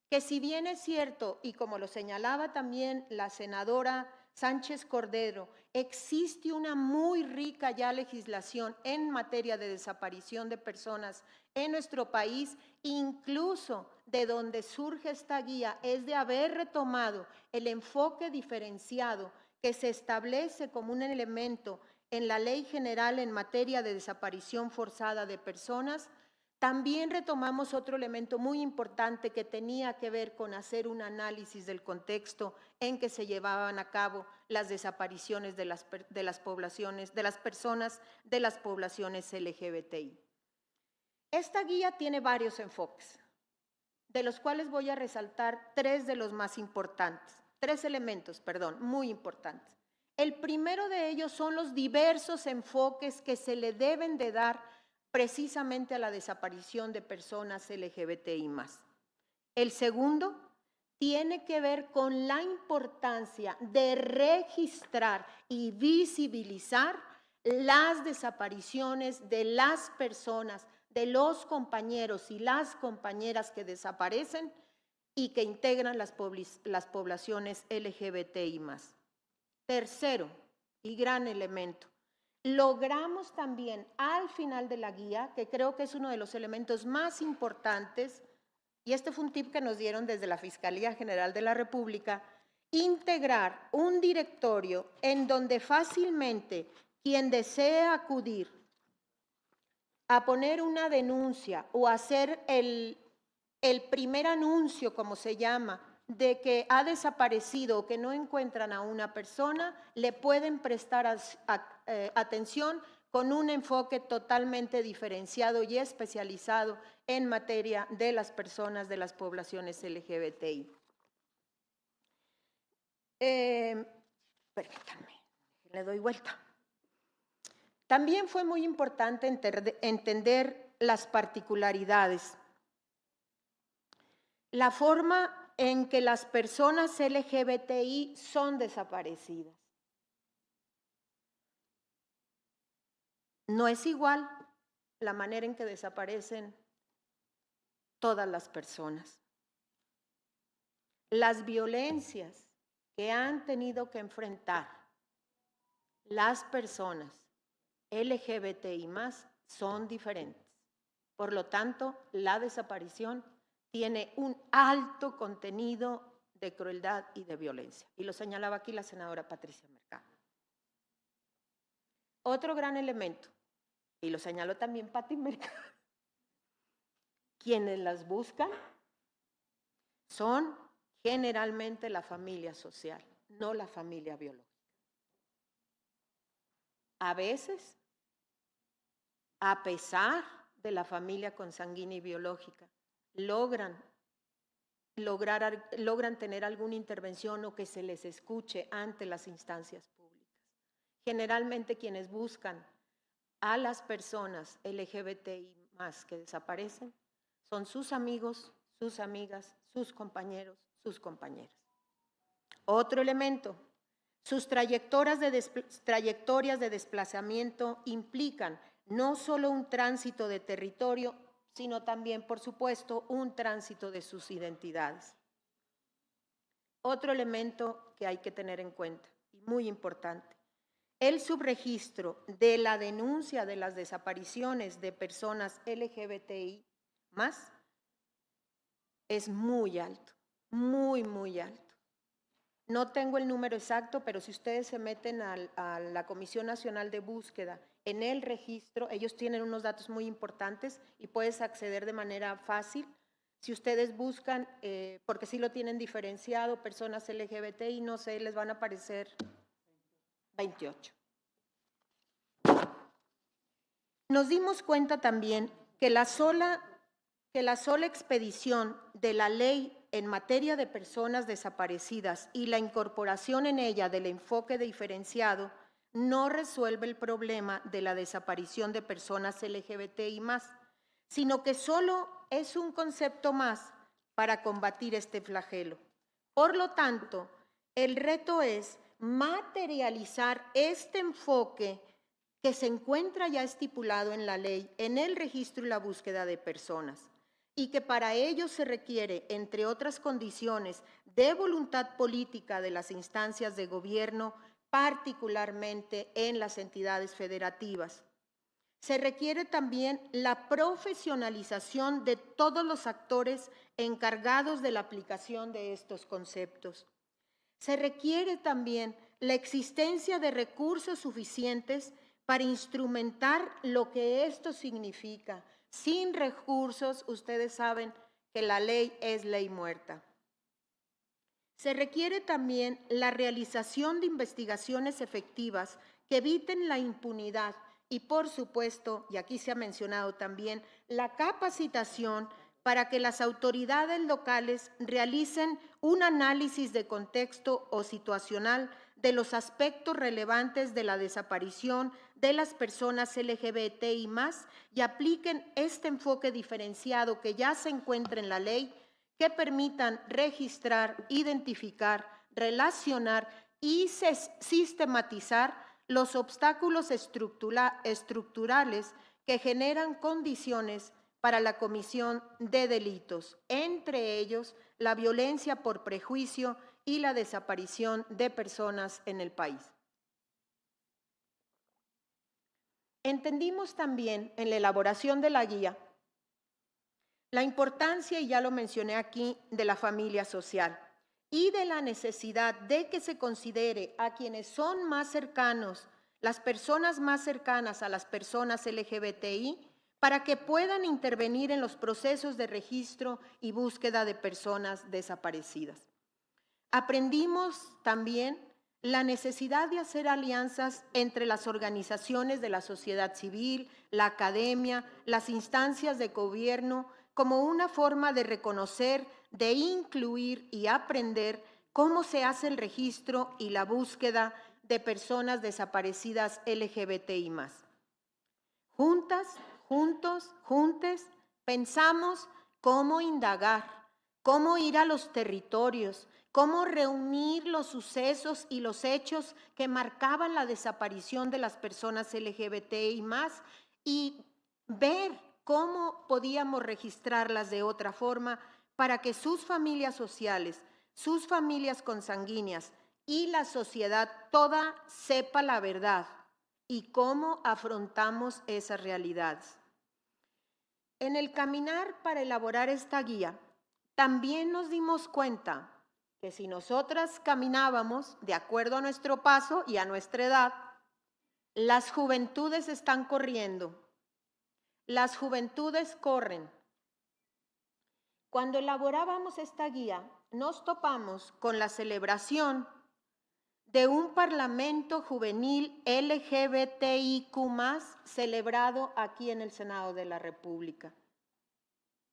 que si bien es cierto, y como lo señalaba también la senadora Sánchez Cordero, existe una muy rica ya legislación en materia de desaparición de personas en nuestro país, incluso de donde surge esta guía es de haber retomado el enfoque diferenciado que se establece como un elemento en la Ley General en materia de desaparición forzada de personas. También retomamos otro elemento muy importante que tenía que ver con hacer un análisis del contexto en que se llevaban a cabo las desapariciones de las personas de las poblaciones LGBTI. Esta guía tiene varios enfoques, de los cuales voy a resaltar tres elementos, muy importantes. El primero de ellos son los diversos enfoques que se le deben de dar precisamente a la desaparición de personas LGBTI+. El segundo tiene que ver con la importancia de registrar y visibilizar las desapariciones de las personas, de los compañeros y las compañeras que desaparecen y que integran las poblaciones LGBTI+. Tercero, y gran elemento, logramos también al final de la guía, que creo que es uno de los elementos más importantes, y este fue un tip que nos dieron desde la Fiscalía General de la República, integrar un directorio en donde fácilmente quien desee acudir a poner una denuncia o hacer el primer anuncio, como se llama, de que ha desaparecido o que no encuentran a una persona, le pueden prestar atención con un enfoque totalmente diferenciado y especializado en materia de las personas de las poblaciones LGBTI. Permítanme, le doy vuelta. También fue muy importante entender las particularidades. La forma en que las personas LGBTI son desaparecidas. No es igual la manera en que desaparecen todas las personas. Las violencias que han tenido que enfrentar las personas LGBTI+ son diferentes. Por lo tanto, la desaparición tiene un alto contenido de crueldad y de violencia. Y lo señalaba aquí la senadora Patricia Mercado. Otro gran elemento, y lo señaló también Pati Mercado, quienes las buscan son generalmente la familia social, no la familia biológica. A veces, a pesar de la familia consanguínea y biológica, logran tener alguna intervención o que se les escuche ante las instancias públicas. Generalmente quienes buscan a las personas LGBTI+ que desaparecen son sus amigos, sus amigas, sus compañeros, sus compañeras. Otro elemento, sus trayectorias de desplazamiento implican no solo un tránsito de territorio, sino también, por supuesto, un tránsito de sus identidades. Otro elemento que hay que tener en cuenta, y muy importante, el subregistro de la denuncia de las desapariciones de personas LGBTI+ es muy alto, muy alto. No tengo el número exacto, pero si ustedes se meten a la Comisión Nacional de Búsqueda, en el registro, ellos tienen unos datos muy importantes y puedes acceder de manera fácil. Si ustedes buscan, porque sí lo tienen diferenciado, personas LGBTI, no sé, les van a aparecer 28. Nos dimos cuenta también que la sola expedición de la ley en materia de personas desaparecidas y la incorporación en ella del enfoque diferenciado no resuelve el problema de la desaparición de personas LGBTI+, sino que solo es un concepto más para combatir este flagelo. Por lo tanto, el reto es materializar este enfoque que se encuentra ya estipulado en la ley, en el registro y la búsqueda de personas, y que para ello se requiere, entre otras condiciones, de voluntad política de las instancias de gobierno, particularmente en las entidades federativas. Se requiere también la profesionalización de todos los actores encargados de la aplicación de estos conceptos. Se requiere también la existencia de recursos suficientes para instrumentar lo que esto significa. Sin recursos, ustedes saben que la ley es ley muerta. Se requiere también la realización de investigaciones efectivas que eviten la impunidad y, por supuesto, y aquí se ha mencionado también, la capacitación para que las autoridades locales realicen un análisis de contexto o situacional de los aspectos relevantes de la desaparición de las personas LGBTI+, y apliquen este enfoque diferenciado que ya se encuentra en la ley, que permitan registrar, identificar, relacionar y sistematizar los obstáculos estructurales que generan condiciones para la comisión de delitos, entre ellos la violencia por prejuicio y la desaparición de personas en el país. Entendimos también en la elaboración de la guía la importancia, y ya lo mencioné aquí, de la familia social y de la necesidad de que se considere a quienes son más cercanos, las personas más cercanas a las personas LGBTI, para que puedan intervenir en los procesos de registro y búsqueda de personas desaparecidas. Aprendimos también la necesidad de hacer alianzas entre las organizaciones de la sociedad civil, la academia, las instancias de gobierno, como una forma de reconocer, de incluir y aprender cómo se hace el registro y la búsqueda de personas desaparecidas LGBTI+. Juntas, juntes, pensamos cómo indagar, cómo ir a los territorios, cómo reunir los sucesos y los hechos que marcaban la desaparición de las personas LGBTI+, y ver cómo podíamos registrarlas de otra forma para que sus familias sociales, sus familias consanguíneas y la sociedad toda sepa la verdad y cómo afrontamos esas realidades. En el caminar para elaborar esta guía, también nos dimos cuenta que si nosotras caminábamos de acuerdo a nuestro paso y a nuestra edad, las juventudes están corriendo. Las juventudes corren. Cuando elaborábamos esta guía, nos topamos con la celebración de un parlamento juvenil LGBTIQ+, celebrado aquí en el Senado de la República,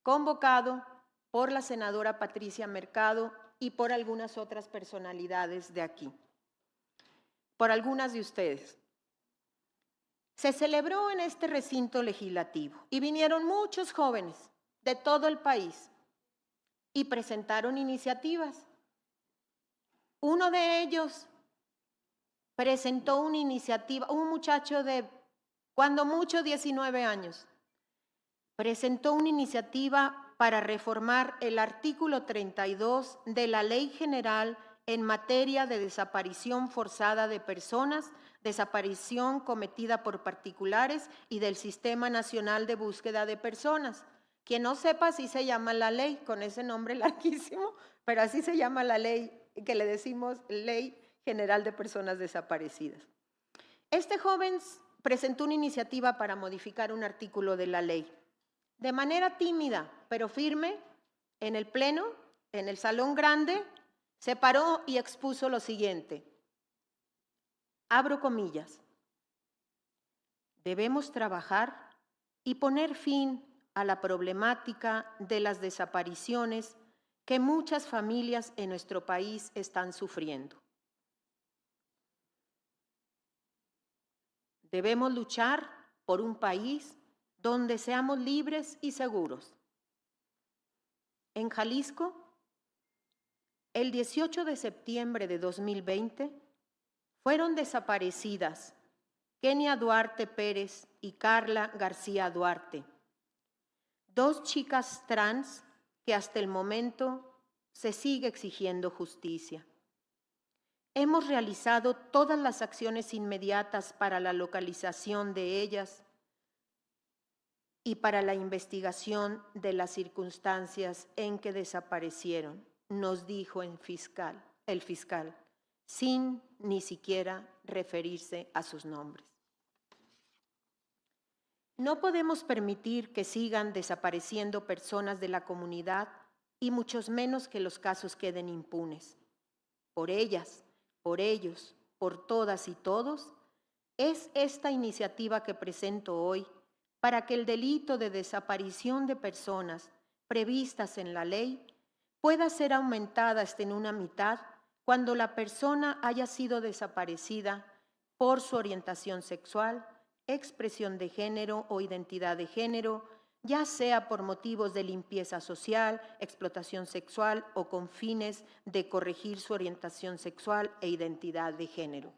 convocado por la senadora Patricia Mercado y por algunas otras personalidades de aquí, por algunas de ustedes. Se celebró en este recinto legislativo y vinieron muchos jóvenes de todo el país y presentaron iniciativas. Uno de ellos presentó una iniciativa, un muchacho de, cuando mucho, 19 años, presentó una iniciativa para reformar el artículo 32 de la Ley General en materia de desaparición forzada de personas, desaparición cometida por particulares y del Sistema Nacional de Búsqueda de Personas. Quien no sepa, así se llama la ley, con ese nombre larguísimo, pero así se llama la ley que le decimos Ley General de Personas Desaparecidas. Este joven presentó una iniciativa para modificar un artículo de la ley. De manera tímida, pero firme, en el pleno, en el salón grande, se paró y expuso lo siguiente. Abro comillas. Debemos trabajar y poner fin a la problemática de las desapariciones que muchas familias en nuestro país están sufriendo. Debemos luchar por un país donde seamos libres y seguros. En Jalisco, el 18 de septiembre de 2020, fueron desaparecidas Kenia Duarte Pérez y Carla García Duarte, dos chicas trans que hasta el momento se sigue exigiendo justicia. Hemos realizado todas las acciones inmediatas para la localización de ellas y para la investigación de las circunstancias en que desaparecieron, nos dijo el fiscal, sin ni siquiera referirse a sus nombres. No podemos permitir que sigan desapareciendo personas de la comunidad y muchos menos que los casos queden impunes. Por ellas, por ellos, por todas y todos, es esta iniciativa que presento hoy para que el delito de desaparición de personas previstas en la ley pueda ser aumentada hasta en una mitad cuando la persona haya sido desaparecida por su orientación sexual, expresión de género o identidad de género, ya sea por motivos de limpieza social, explotación sexual o con fines de corregir su orientación sexual e identidad de género.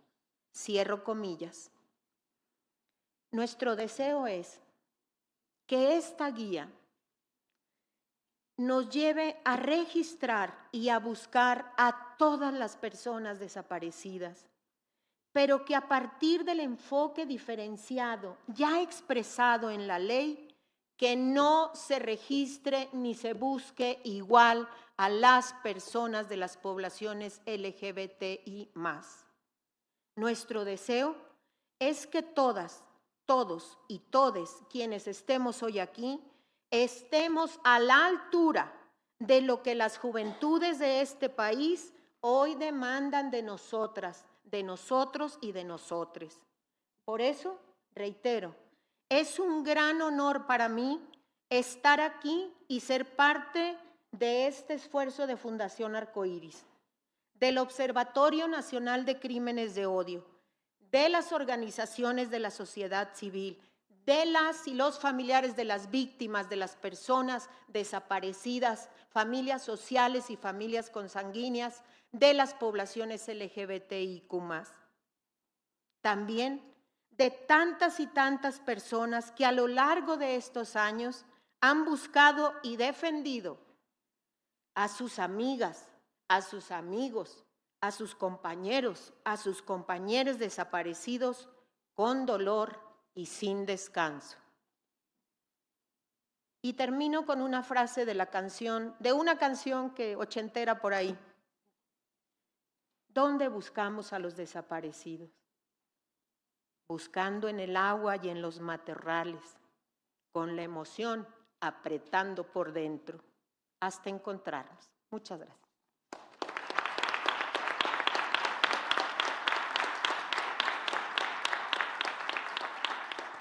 Cierro comillas. Nuestro deseo es que esta guía nos lleve a registrar y a buscar a todas las personas desaparecidas, pero que a partir del enfoque diferenciado ya expresado en la ley, que no se registre ni se busque igual a las personas de las poblaciones LGBTI+. Nuestro deseo es que todas, todos y todes quienes estemos hoy aquí, estemos a la altura de lo que las juventudes de este país hoy demandan de nosotras, de nosotros y de nosotres. Por eso, reitero, es un gran honor para mí estar aquí y ser parte de este esfuerzo de Fundación Arcoíris, del Observatorio Nacional de Crímenes de Odio, de las organizaciones de la sociedad civil, de las y los familiares de las víctimas, de las personas desaparecidas, familias sociales y familias consanguíneas, de las poblaciones LGBTIQ+. También de tantas y tantas personas que a lo largo de estos años han buscado y defendido a sus amigas, a sus amigos, a sus compañeros, a sus compañeros desaparecidos con dolor y sin descanso. Y termino con una frase de la canción, de una canción que ochentera por ahí. ¿Dónde buscamos a los desaparecidos? Buscando en el agua y en los matorrales, con la emoción apretando por dentro, hasta encontrarnos. Muchas gracias.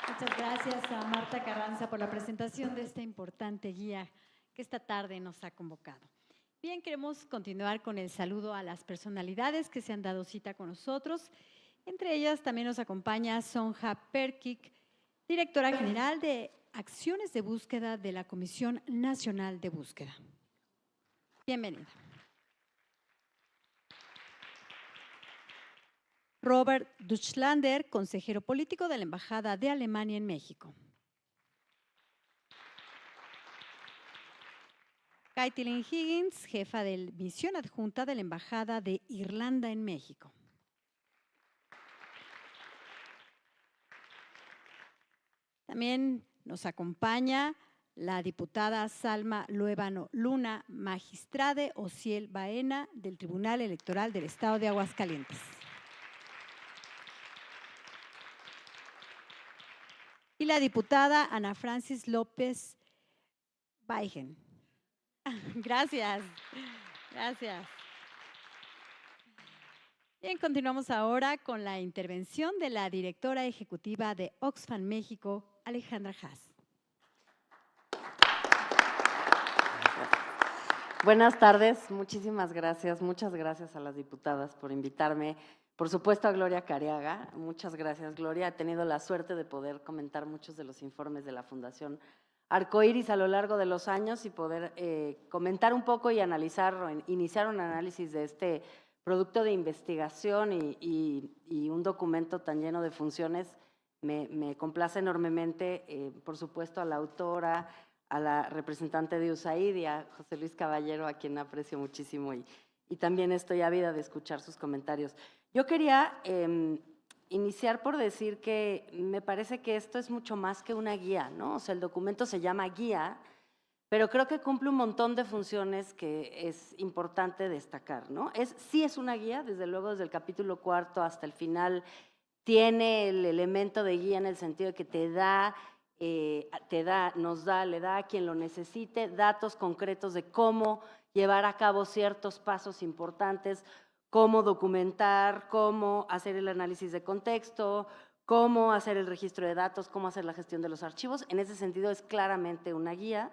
Muchas gracias a Marta Carranza por la presentación de esta importante guía que esta tarde nos ha convocado. Bien, queremos continuar con el saludo a las personalidades que se han dado cita con nosotros. Entre ellas también nos acompaña Sonja Perkik, directora general de Acciones de Búsqueda de la Comisión Nacional de Búsqueda. Bienvenida. Robert Deutschlander, consejero político de la Embajada de Alemania en México. Caitlin Higgins, jefa de misión adjunta de la Embajada de Irlanda en México. También nos acompaña la diputada Salma Luébano Luna, magistrade Ociel Baena del Tribunal Electoral del Estado de Aguascalientes. Y la diputada Ana Francis López Baigen. Gracias, gracias. Bien, continuamos ahora con la intervención de la directora ejecutiva de Oxfam México, Alejandra Haas. Buenas tardes, muchísimas gracias, muchas gracias a las diputadas por invitarme. Por supuesto a Gloria Careaga, muchas gracias Gloria. He tenido la suerte de poder comentar muchos de los informes de la Fundación Arcoíris a lo largo de los años y poder comentar un poco y analizar, iniciar un análisis de este producto de investigación y un documento tan lleno de funciones. Me complace enormemente, por supuesto, a la autora, a la representante de USAID y a José Luis Caballero, a quien aprecio muchísimo y también estoy ávida de escuchar sus comentarios. Yo quería iniciar por decir que me parece que esto es mucho más que una guía, ¿no? O sea, el documento se llama guía, pero creo que cumple un montón de funciones que es importante destacar, ¿no? Sí es una guía, desde luego desde el capítulo 4 hasta el final tiene el elemento de guía en el sentido de que le da a quien lo necesite datos concretos de cómo llevar a cabo ciertos pasos importantes, cómo documentar, cómo hacer el análisis de contexto, cómo hacer el registro de datos, cómo hacer la gestión de los archivos. En ese sentido es claramente una guía.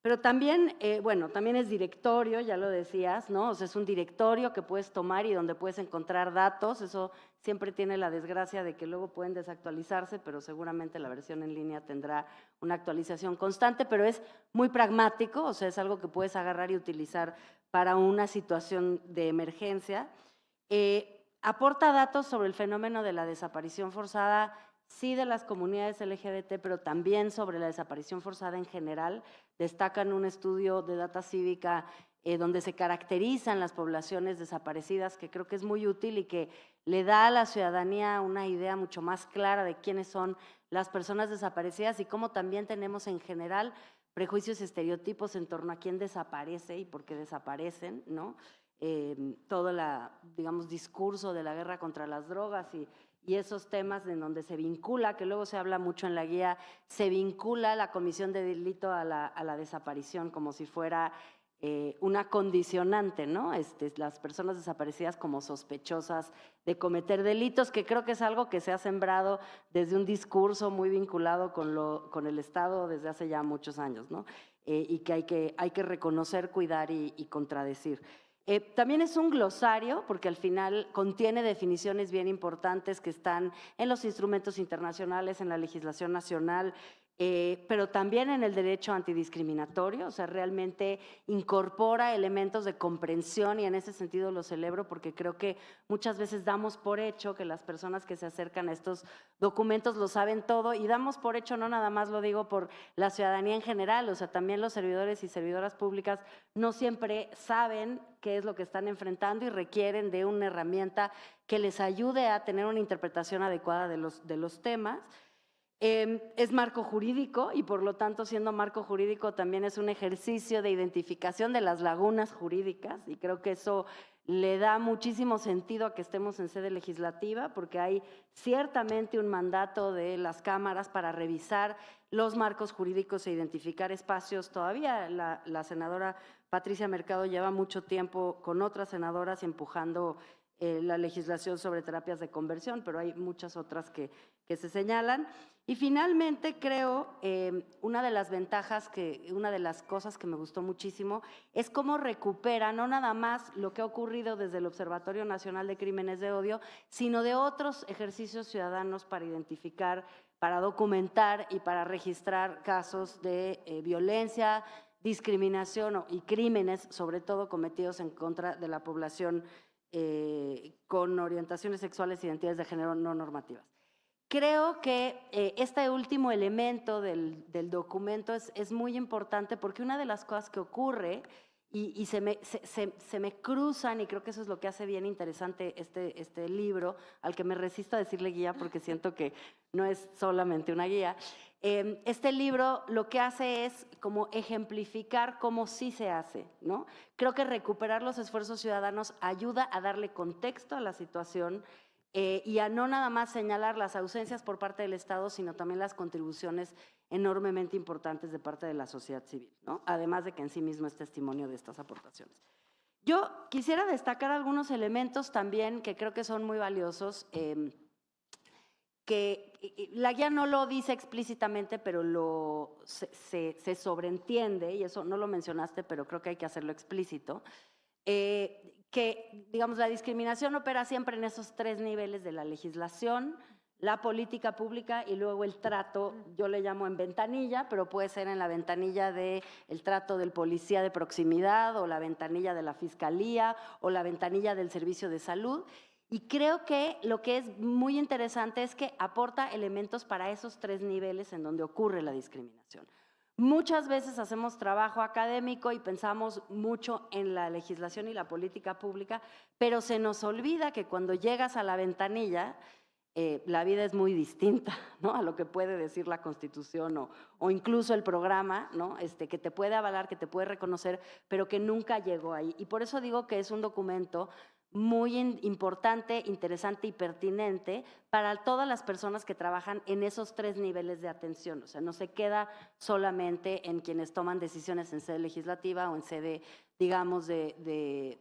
Pero también, bueno, también es directorio, ya lo decías, ¿no? O sea, es un directorio que puedes tomar y donde puedes encontrar datos. Eso siempre tiene la desgracia de que luego pueden desactualizarse, pero seguramente la versión en línea tendrá una actualización constante, pero es muy pragmático, o sea, es algo que puedes agarrar y utilizar para una situación de emergencia. Aporta datos sobre el fenómeno de la desaparición forzada, sí de las comunidades LGBT, pero también sobre la desaparición forzada en general. Destacan un estudio de Data Cívica donde se caracterizan las poblaciones desaparecidas, que creo que es muy útil y que le da a la ciudadanía una idea mucho más clara de quiénes son las personas desaparecidas y cómo también tenemos en general prejuicios y estereotipos en torno a quién desaparece y por qué desaparecen, ¿no? Todo el, digamos, discurso de la guerra contra las drogas y esos temas en donde se vincula, que luego se habla mucho en la guía, se vincula la comisión de delito a la desaparición como si fuera una condicionante, ¿no? Las personas desaparecidas como sospechosas de cometer delitos, que creo que es algo que se ha sembrado desde un discurso muy vinculado con el Estado desde hace ya muchos años, ¿no? Y que hay que reconocer, cuidar y contradecir. También es un glosario porque al final contiene definiciones bien importantes que están en los instrumentos internacionales, en la legislación nacional, pero también en el derecho antidiscriminatorio, o sea, realmente incorpora elementos de comprensión y en ese sentido lo celebro porque creo que muchas veces damos por hecho que las personas que se acercan a estos documentos lo saben todo y damos por hecho, no nada más lo digo por la ciudadanía en general, o sea, también los servidores y servidoras públicas no siempre saben qué es lo que están enfrentando y requieren de una herramienta que les ayude a tener una interpretación adecuada de los temas. Es marco jurídico y por lo tanto siendo marco jurídico también es un ejercicio de identificación de las lagunas jurídicas y creo que eso le da muchísimo sentido a que estemos en sede legislativa porque hay ciertamente un mandato de las cámaras para revisar los marcos jurídicos e identificar espacios. Todavía la senadora Patricia Mercado lleva mucho tiempo con otras senadoras empujando la legislación sobre terapias de conversión, pero hay muchas otras que se señalan. Y finalmente creo, una de las ventajas, una de las cosas que me gustó muchísimo es cómo recupera no nada más lo que ha ocurrido desde el Observatorio Nacional de Crímenes de Odio, sino de otros ejercicios ciudadanos para identificar, para documentar y para registrar casos de violencia, discriminación y crímenes, sobre todo cometidos en contra de la población con orientaciones sexuales e identidades de género no normativas. Creo que este último elemento del documento es muy importante porque una de las cosas que ocurre y se me cruzan, y creo que eso es lo que hace bien interesante este libro, al que me resisto a decirle guía porque siento que no es solamente una guía. Este libro lo que hace es como ejemplificar cómo sí se hace, ¿no? Creo que recuperar los esfuerzos ciudadanos ayuda a darle contexto a la situación y a no nada más señalar las ausencias por parte del Estado, sino también las contribuciones enormemente importantes de parte de la sociedad civil, ¿no? Además de que en sí mismo es testimonio de estas aportaciones. Yo quisiera destacar algunos elementos también que creo que son muy valiosos, que la guía no lo dice explícitamente, pero se sobreentiende, y eso no lo mencionaste, pero creo que hay que hacerlo explícito, que, digamos, la discriminación opera siempre en esos tres niveles de la legislación, la política pública y luego el trato, yo le llamo en ventanilla, pero puede ser en la ventanilla del trato del policía de proximidad o la ventanilla de la fiscalía o la ventanilla del servicio de salud. Y creo que lo que es muy interesante es que aporta elementos para esos tres niveles en donde ocurre la discriminación. Muchas veces hacemos trabajo académico y pensamos mucho en la legislación y la política pública, pero se nos olvida que cuando llegas a la ventanilla, la vida es muy distinta, ¿no? A lo que puede decir la Constitución o incluso el programa, ¿no? Que te puede avalar, que te puede reconocer, pero que nunca llegó ahí. Y por eso digo que es un documento muy importante, interesante y pertinente para todas las personas que trabajan en esos tres niveles de atención. O sea, no se queda solamente en quienes toman decisiones en sede legislativa o en sede, digamos, de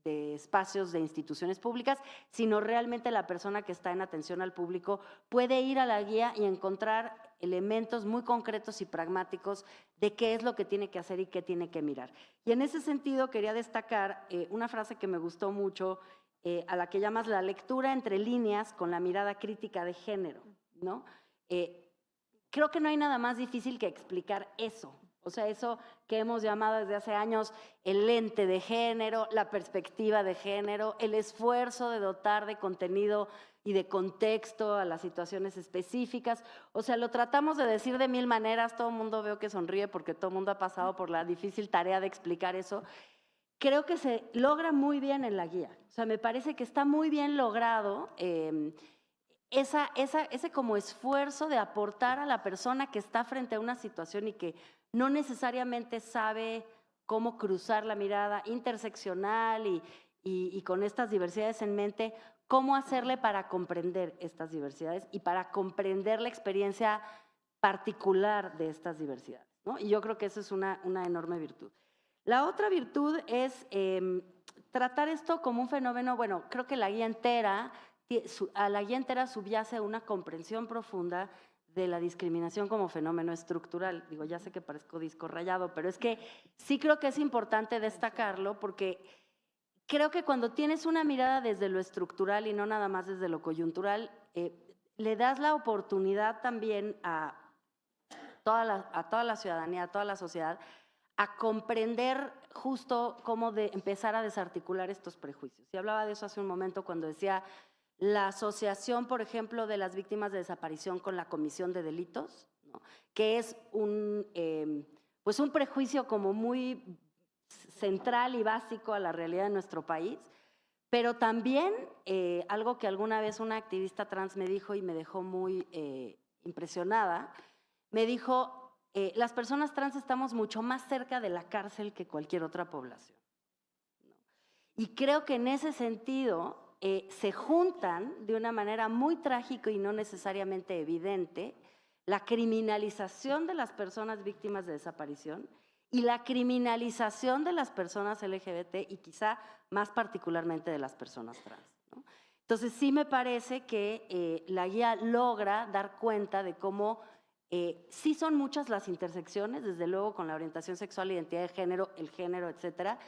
espacios de instituciones públicas, sino realmente la persona que está en atención al público puede ir a la guía y encontrar elementos muy concretos y pragmáticos de qué es lo que tiene que hacer y qué tiene que mirar. Y en ese sentido quería destacar una frase que me gustó mucho, a la que llamas la lectura entre líneas con la mirada crítica de género, ¿no? Creo que no hay nada más difícil que explicar eso. O sea, eso que hemos llamado desde hace años el lente de género, la perspectiva de género, el esfuerzo de dotar de contenido y de contexto a las situaciones específicas. O sea, lo tratamos de decir de mil maneras, todo el mundo veo que sonríe porque todo el mundo ha pasado por la difícil tarea de explicar eso. Creo que se logra muy bien en la guía. O sea, me parece que está muy bien logrado ese como esfuerzo de aportar a la persona que está frente a una situación y que no necesariamente sabe cómo cruzar la mirada interseccional y con estas diversidades en mente, cómo hacerle para comprender estas diversidades y para comprender la experiencia particular de estas diversidades, ¿no? Y yo creo que eso es una enorme virtud. La otra virtud es tratar esto como un fenómeno, bueno, creo que a la guía entera subyace una comprensión profunda de la discriminación como fenómeno estructural. Digo, ya sé que parezco disco rayado, pero es que sí creo que es importante destacarlo porque creo que cuando tienes una mirada desde lo estructural y no nada más desde lo coyuntural, le das la oportunidad también a toda la ciudadanía, a toda la sociedad, a comprender justo cómo empezar a desarticular estos prejuicios. Y hablaba de eso hace un momento cuando decía la asociación, por ejemplo, de las víctimas de desaparición con la comisión de delitos, ¿no? Que es pues un prejuicio como muy central y básico a la realidad de nuestro país, pero también algo que alguna vez una activista trans me dijo y me dejó muy impresionada, me dijo, las personas trans estamos mucho más cerca de la cárcel que cualquier otra población, ¿no? Y creo que en ese sentido se juntan de una manera muy trágica y no necesariamente evidente la criminalización de las personas víctimas de desaparición y la criminalización de las personas LGBT y quizá más particularmente de las personas trans, ¿no? Entonces sí me parece que la guía logra dar cuenta de cómo sí son muchas las intersecciones, desde luego con la orientación sexual, identidad de género, el género, etcétera,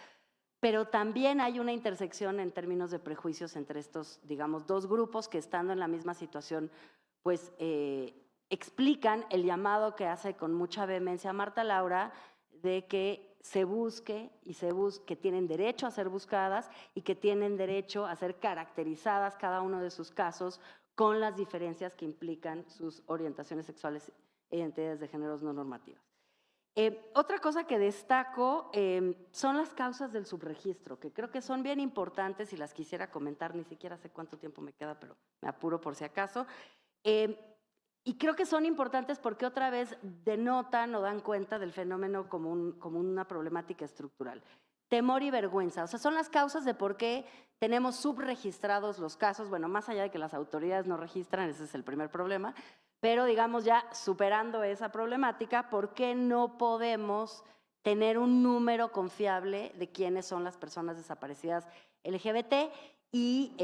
pero también hay una intersección en términos de prejuicios entre estos, digamos, dos grupos que estando en la misma situación, pues explican el llamado que hace con mucha vehemencia Marta Laura de que se busque y que tienen derecho a ser buscadas y que tienen derecho a ser caracterizadas cada uno de sus casos con las diferencias que implican sus orientaciones sexuales e identidades de géneros no normativas. Otra cosa que destaco son las causas del subregistro, que creo que son bien importantes y las quisiera comentar, ni siquiera sé cuánto tiempo me queda, pero me apuro por si acaso. Y creo que son importantes porque otra vez denotan o dan cuenta del fenómeno como una problemática estructural. Temor y vergüenza, o sea, son las causas de por qué tenemos subregistrados los casos, bueno, más allá de que las autoridades no registran, ese es el primer problema, pero digamos ya superando esa problemática, ¿por qué no podemos tener un número confiable de quiénes son las personas desaparecidas LGBT y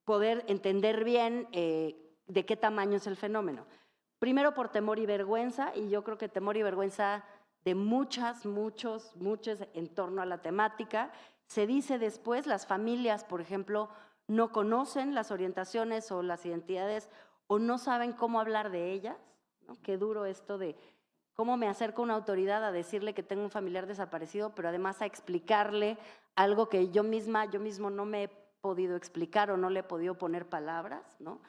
poder entender bien de qué tamaño es el fenómeno? Primero por temor y vergüenza, y yo creo que temor y vergüenza de muchos en torno a la temática. Se dice después, las familias, por ejemplo, no conocen las orientaciones o las identidades o no saben cómo hablar de ellas, ¿no? Qué duro esto de cómo me acerco a una autoridad a decirle que tengo un familiar desaparecido, pero además a explicarle algo que yo mismo no me he podido explicar o no le he podido poner palabras, ¿no?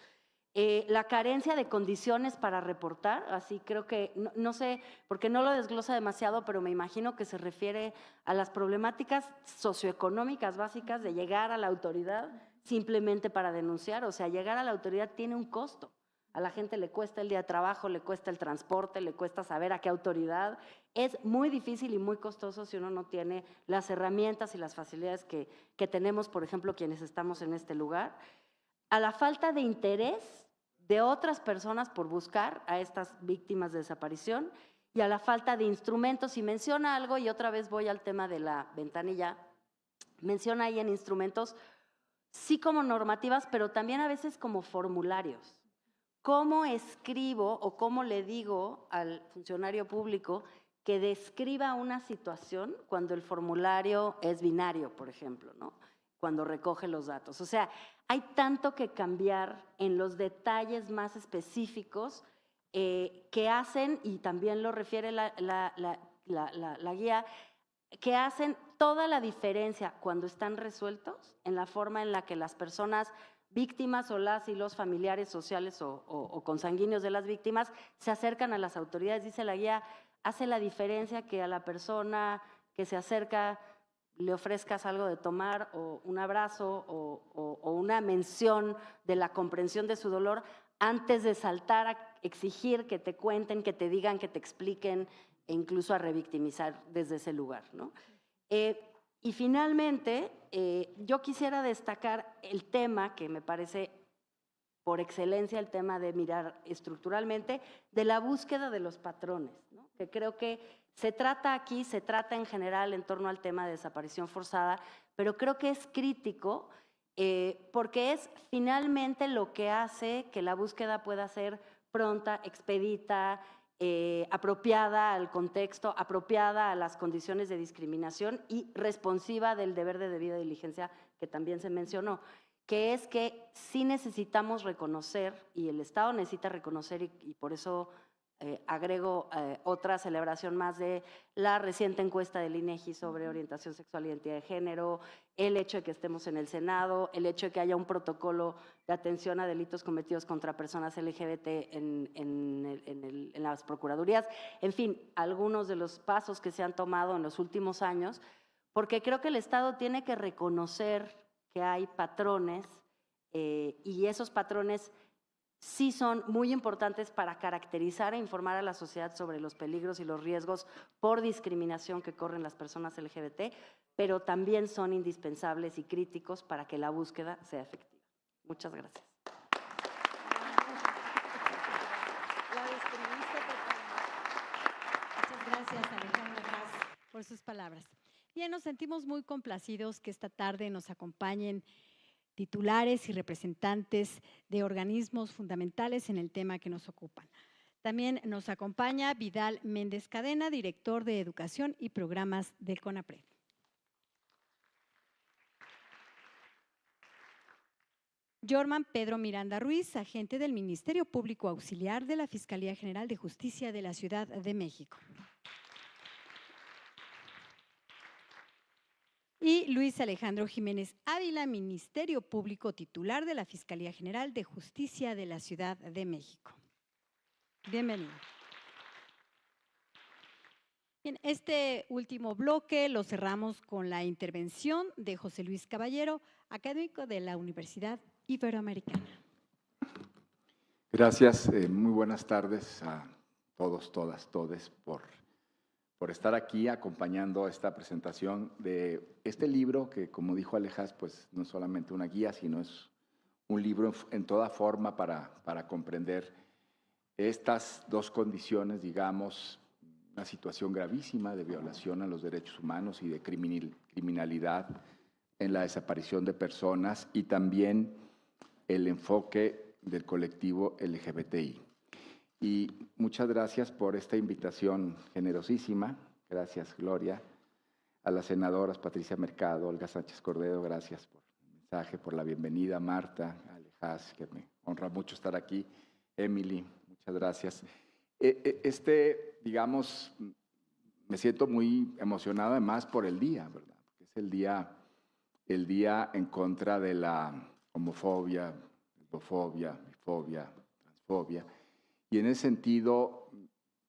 La carencia de condiciones para reportar, así creo que, no sé, porque no lo desglosa demasiado, pero me imagino que se refiere a las problemáticas socioeconómicas básicas de llegar a la autoridad simplemente para denunciar. O sea, llegar a la autoridad tiene un costo. A la gente le cuesta el día de trabajo, le cuesta el transporte, le cuesta saber a qué autoridad. Es muy difícil y muy costoso si uno no tiene las herramientas y las facilidades que tenemos, por ejemplo, quienes estamos en este lugar. A la falta de interés de otras personas por buscar a estas víctimas de desaparición y a la falta de instrumentos. Y menciona algo, y otra vez voy al tema de la ventanilla, menciona ahí en instrumentos, sí como normativas, pero también a veces como formularios. ¿Cómo escribo o cómo le digo al funcionario público que describa una situación cuando el formulario es binario, por ejemplo, ¿no? Cuando recoge los datos? O sea, hay tanto que cambiar en los detalles más específicos que hacen, y también lo refiere la guía, que hacen toda la diferencia cuando están resueltos en la forma en la que las personas víctimas o las y los familiares sociales o consanguíneos de las víctimas se acercan a las autoridades. Dice la guía, hace la diferencia que a la persona que se acerca le ofrezcas algo de tomar o un abrazo o una mención de la comprensión de su dolor antes de saltar a exigir que te cuenten, que te digan, que te expliquen e incluso a revictimizar desde ese lugar, ¿no? Y finalmente, yo quisiera destacar el tema que me parece por excelencia el tema de mirar estructuralmente, de la búsqueda de los patrones, ¿no? Que creo que se trata en general en torno al tema de desaparición forzada, pero creo que es crítico porque es finalmente lo que hace que la búsqueda pueda ser pronta, expedita, apropiada al contexto, apropiada a las condiciones de discriminación y responsiva del deber de debida diligencia que también se mencionó, que es que sí necesitamos reconocer, y el Estado necesita reconocer, y por eso agrego otra celebración más de la reciente encuesta del INEGI sobre orientación sexual e identidad de género, el hecho de que estemos en el Senado, el hecho de que haya un protocolo de atención a delitos cometidos contra personas LGBT en las procuradurías, en fin, algunos de los pasos que se han tomado en los últimos años, porque creo que el Estado tiene que reconocer que hay patrones y esos patrones sí son muy importantes para caracterizar e informar a la sociedad sobre los peligros y los riesgos por discriminación que corren las personas LGBT, pero también son indispensables y críticos para que la búsqueda sea efectiva. Muchas gracias. Muchas gracias, Alejandra Paz, por sus palabras. Bien, nos sentimos muy complacidos que esta tarde nos acompañen titulares y representantes de organismos fundamentales en el tema que nos ocupan. También nos acompaña Vidal Méndez Cadena, director de Educación y Programas del CONAPRED. Jorman Pedro Miranda Ruiz, agente del Ministerio Público Auxiliar de la Fiscalía General de Justicia de la Ciudad de México. Y Luis Alejandro Jiménez Ávila, Ministerio Público titular de la Fiscalía General de Justicia de la Ciudad de México. Bienvenido. Bien, este último bloque lo cerramos con la intervención de José Luis Caballero, académico de la Universidad Iberoamericana. Gracias, muy buenas tardes a todos, todas, todes por estar aquí acompañando esta presentación de este libro que, como dijo Alejas, pues no es solamente una guía, sino es un libro en toda forma para comprender estas dos condiciones, digamos, una situación gravísima de violación a los derechos humanos y de criminalidad en la desaparición de personas y también el enfoque del colectivo LGBTI. Y muchas gracias por esta invitación generosísima. Gracias, Gloria. A las senadoras Patricia Mercado, Olga Sánchez Cordero, gracias por el mensaje, por la bienvenida. Marta, Alejas, que me honra mucho estar aquí. Emily, muchas gracias. Digamos, me siento muy emocionado además por el día, ¿verdad? Porque es el día en contra de la homofobia, lesbofobia, bifobia, transfobia. Y en ese sentido,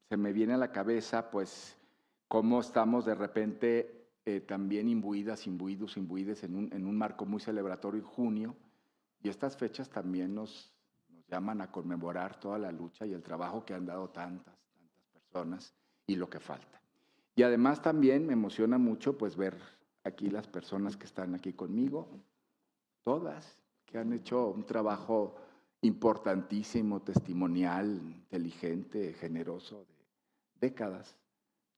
se me viene a la cabeza, pues, cómo estamos de repente también imbuides en un marco muy celebratorio en junio. Y estas fechas también nos llaman a conmemorar toda la lucha y el trabajo que han dado tantas personas y lo que falta. Y además también me emociona mucho, pues, ver aquí las personas que están aquí conmigo, todas, que han hecho un trabajo importantísimo, testimonial, inteligente, generoso, de décadas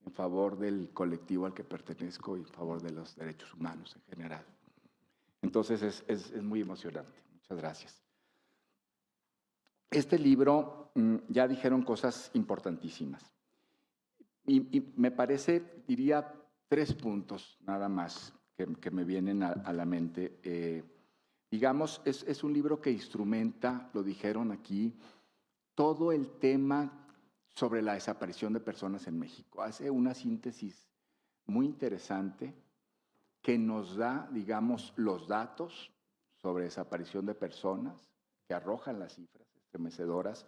en favor del colectivo al que pertenezco y en favor de los derechos humanos en general. Entonces es muy emocionante. Muchas gracias. Este libro, ya dijeron cosas importantísimas. Y me parece, diría, 3 puntos nada más que me vienen a la mente. Digamos, es un libro que instrumenta, lo dijeron aquí, todo el tema sobre la desaparición de personas en México. Hace una síntesis muy interesante que nos da, digamos, los datos sobre desaparición de personas, que arrojan las cifras estremecedoras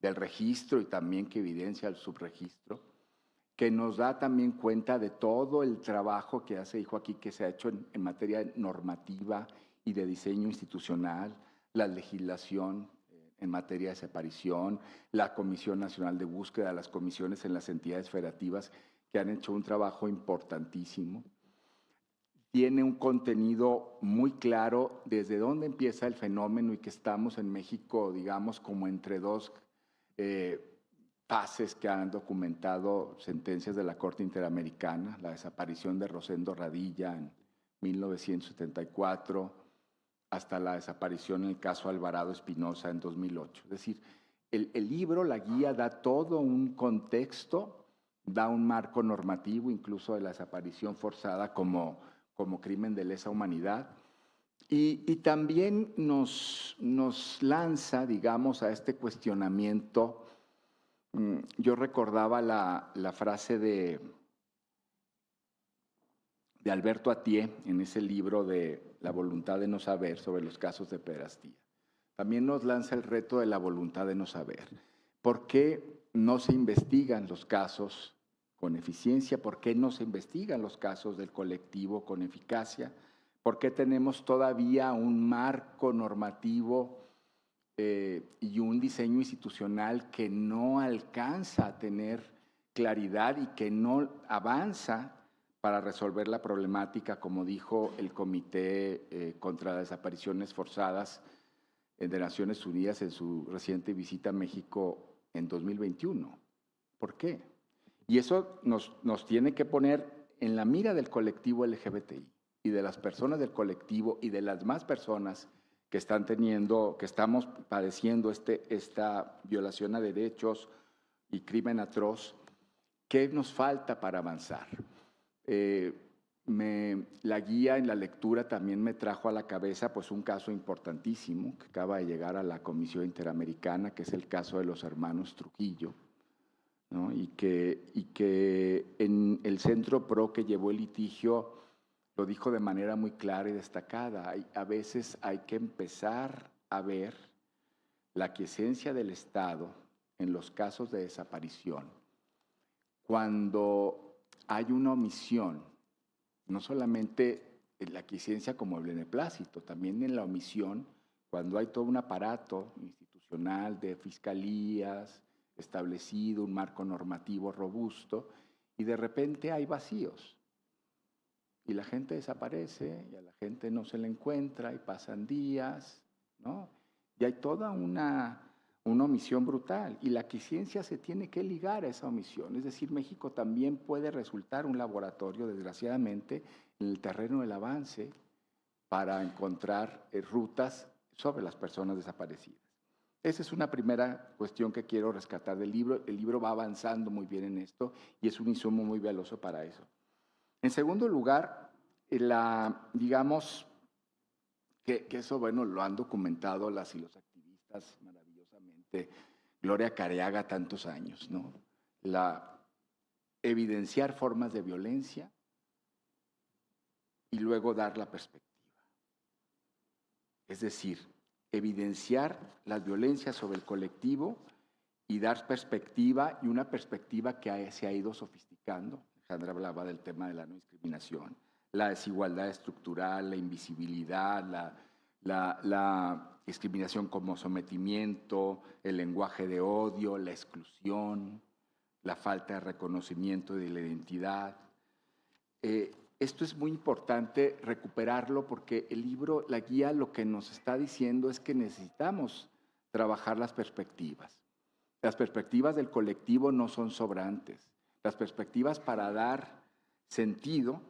del registro y también que evidencia el subregistro, que nos da también cuenta de todo el trabajo que se dijo aquí que se ha hecho en materia normativa y de diseño institucional, la legislación en materia de desaparición, la Comisión Nacional de Búsqueda, las comisiones en las entidades federativas que han hecho un trabajo importantísimo. Tiene un contenido muy claro desde dónde empieza el fenómeno y que estamos en México, digamos, como entre 2 fases que han documentado sentencias de la Corte Interamericana, la desaparición de Rosendo Radilla en 1974, hasta la desaparición en el caso Alvarado Espinosa en 2008. Es decir, el libro, la guía, da todo un contexto, da un marco normativo, incluso de la desaparición forzada como crimen de lesa humanidad, y también nos lanza, digamos, a este cuestionamiento. Yo recordaba la frase de Alberto Atié en ese libro de La voluntad de no saber sobre los casos de pederastía. También nos lanza el reto de la voluntad de no saber. ¿Por qué no se investigan los casos con eficiencia? ¿Por qué no se investigan los casos del colectivo con eficacia? ¿Por qué tenemos todavía un marco normativo y un diseño institucional que no alcanza a tener claridad y que no avanza para resolver la problemática, como dijo el Comité contra las Desapariciones Forzadas de Naciones Unidas en su reciente visita a México en 2021? ¿Por qué? Y eso nos tiene que poner en la mira del colectivo LGBTI y de las personas del colectivo y de las más personas que estamos padeciendo esta violación a derechos y crimen atroz. ¿Qué nos falta para avanzar? La guía en la lectura también me trajo a la cabeza pues, un caso importantísimo que acaba de llegar a la Comisión Interamericana, que es el caso de los hermanos Trujillo, ¿no? y que en el Centro PRO que llevó el litigio lo dijo de manera muy clara y destacada. A veces hay que empezar a ver la aquiescencia del Estado en los casos de desaparición cuando hay una omisión, no solamente en la aquiescencia como el beneplácito, también en la omisión cuando hay todo un aparato institucional de fiscalías establecido, un marco normativo robusto, y de repente hay vacíos. Y la gente desaparece, y a la gente no se le encuentra, y pasan días, ¿no? Y hay toda una omisión brutal, y la aquiescencia se tiene que ligar a esa omisión. Es decir, México también puede resultar un laboratorio, desgraciadamente, en el terreno del avance para encontrar rutas sobre las personas desaparecidas. Esa es una primera cuestión que quiero rescatar del libro. El libro va avanzando muy bien en esto y es un insumo muy valioso para eso. En segundo lugar, digamos que eso, bueno, lo han documentado las y los activistas maravillosamente. Gloria Careaga, tantos años, ¿no? Evidenciar formas de violencia y luego dar la perspectiva. Es decir, evidenciar las violencias sobre el colectivo y dar perspectiva, y una perspectiva que se ha ido sofisticando. Alejandra hablaba del tema de la no discriminación, la desigualdad estructural, la invisibilidad, la discriminación como sometimiento, el lenguaje de odio, la exclusión, la falta de reconocimiento de la identidad. Esto es muy importante recuperarlo porque el libro, la guía, lo que nos está diciendo es que necesitamos trabajar las perspectivas. Las perspectivas del colectivo no son sobrantes. las perspectivas para dar sentido,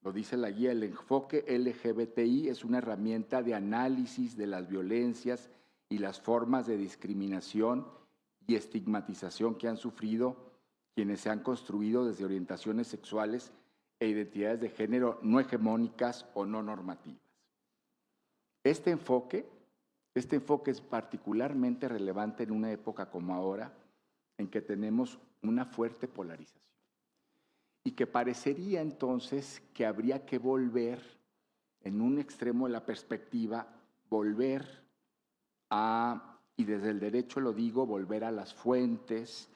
lo dice la guía, el enfoque LGBTI es una herramienta de análisis de las violencias y las formas de discriminación y estigmatización que han sufrido quienes se han construido desde orientaciones sexuales e identidades de género no hegemónicas o no normativas. Este enfoque es particularmente relevante en una época como ahora, en que tenemos una fuerte polarización y que parecería entonces que habría que volver, en un extremo de la perspectiva, volver a, y desde el derecho lo digo, volver a las fuentes,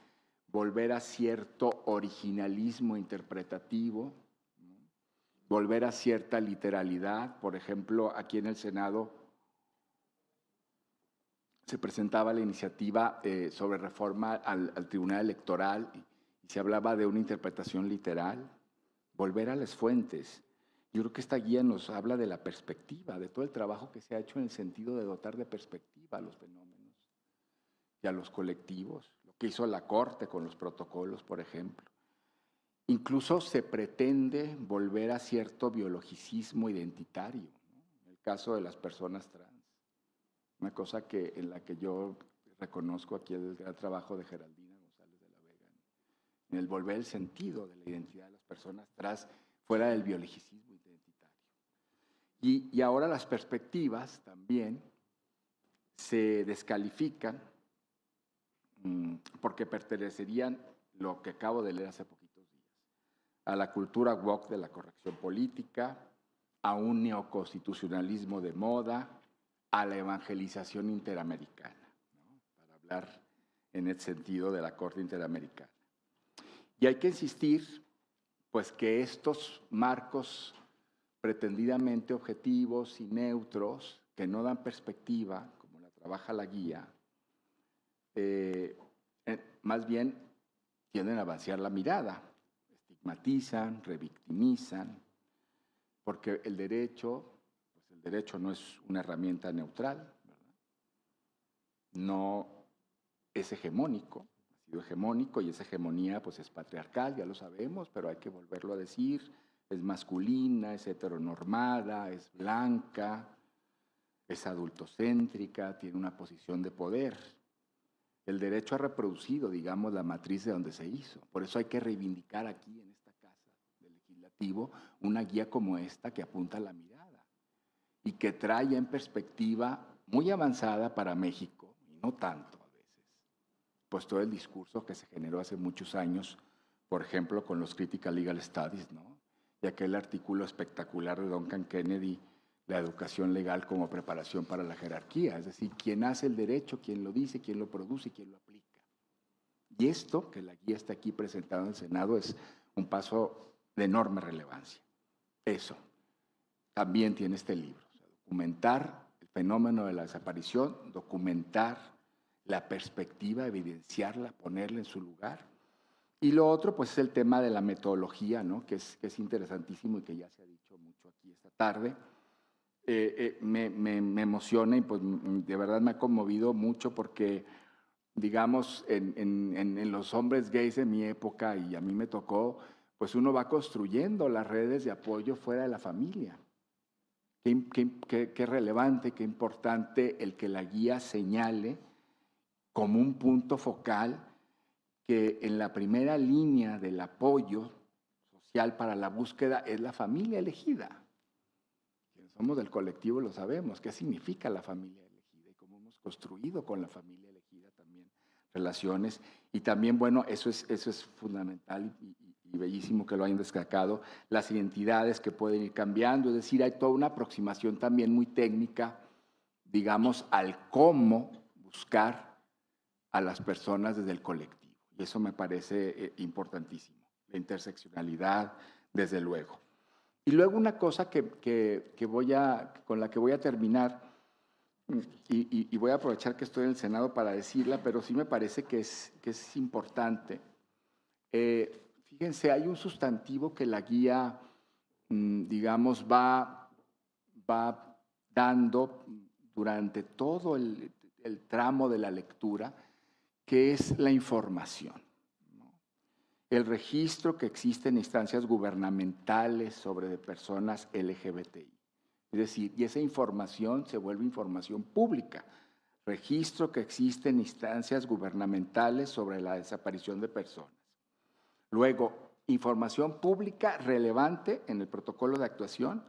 volver a cierto originalismo interpretativo, volver a cierta literalidad. Por ejemplo, aquí en el Senado se presentaba la iniciativa sobre reforma al Tribunal Electoral y se hablaba de una interpretación literal, volver a las fuentes. Yo creo que esta guía nos habla de la perspectiva, de todo el trabajo que se ha hecho en el sentido de dotar de perspectiva a los fenómenos y a los colectivos, lo que hizo la Corte con los protocolos, por ejemplo. Incluso se pretende volver a cierto biologicismo identitario, ¿no? En el caso de las personas trans. Una cosa en la que yo reconozco aquí el gran trabajo de Geraldina González de la Vega, en el volver el sentido de la identidad de las personas trans fuera del biologicismo identitario. Y ahora las perspectivas también se descalifican porque pertenecerían, lo que acabo de leer hace poquitos días, a la cultura woke de la corrección política, a un neoconstitucionalismo de moda, a la evangelización interamericana, ¿no? Para hablar en el sentido de la Corte Interamericana. Y hay que insistir, pues, que estos marcos pretendidamente objetivos y neutros, que no dan perspectiva, como la trabaja la guía, más bien tienden a vaciar la mirada, estigmatizan, revictimizan, porque el derecho no es una herramienta neutral, ¿verdad? No es hegemónico, ha sido hegemónico y esa hegemonía pues es patriarcal, ya lo sabemos, pero hay que volverlo a decir, es masculina, es heteronormada, es blanca, es adultocéntrica, tiene una posición de poder. El derecho ha reproducido, digamos, la matriz de donde se hizo. Por eso hay que reivindicar aquí en esta casa del Legislativo una guía como esta que apunta a la mirada y que trae en perspectiva muy avanzada para México, y no tanto a veces, pues todo el discurso que se generó hace muchos años, por ejemplo, con los Critical Legal Studies, ¿no? Y aquel artículo espectacular de Duncan Kennedy, la educación legal como preparación para la jerarquía, es decir, quién hace el derecho, quién lo dice, quién lo produce y quién lo aplica. Y esto, que la guía está aquí presentado en el Senado, es un paso de enorme relevancia. Eso también tiene este libro. Documentar el fenómeno de la desaparición, documentar la perspectiva, evidenciarla, ponerla en su lugar. Y lo otro, pues, es el tema de la metodología, ¿no? que es interesantísimo y que ya se ha dicho mucho aquí esta tarde. Me emociona y pues de verdad me ha conmovido mucho porque, digamos, en los hombres gays de mi época, y a mí me tocó, pues uno va construyendo las redes de apoyo fuera de la familia. Qué relevante, qué importante el que la guía señale como un punto focal que en la primera línea del apoyo social para la búsqueda es la familia elegida. Quienes somos del colectivo lo sabemos, qué significa la familia elegida y cómo hemos construido con la familia elegida también relaciones. Y también, bueno, eso es fundamental y bellísimo que lo hayan destacado, las identidades que pueden ir cambiando, es decir, hay toda una aproximación también muy técnica, digamos, al cómo buscar a las personas desde el colectivo. Y eso me parece importantísimo, la interseccionalidad, desde luego. Y luego una cosa con la que voy a terminar, y voy a aprovechar que estoy en el Senado para decirla, pero sí me parece que es importante. Fíjense, hay un sustantivo que la guía, digamos, va dando durante todo el tramo de la lectura, que es la información, ¿no? el registro que existe en instancias gubernamentales sobre personas LGBTI. Es decir, y esa información se vuelve información pública. Registro que existe en instancias gubernamentales sobre la desaparición de personas. Luego, información pública relevante en el protocolo de actuación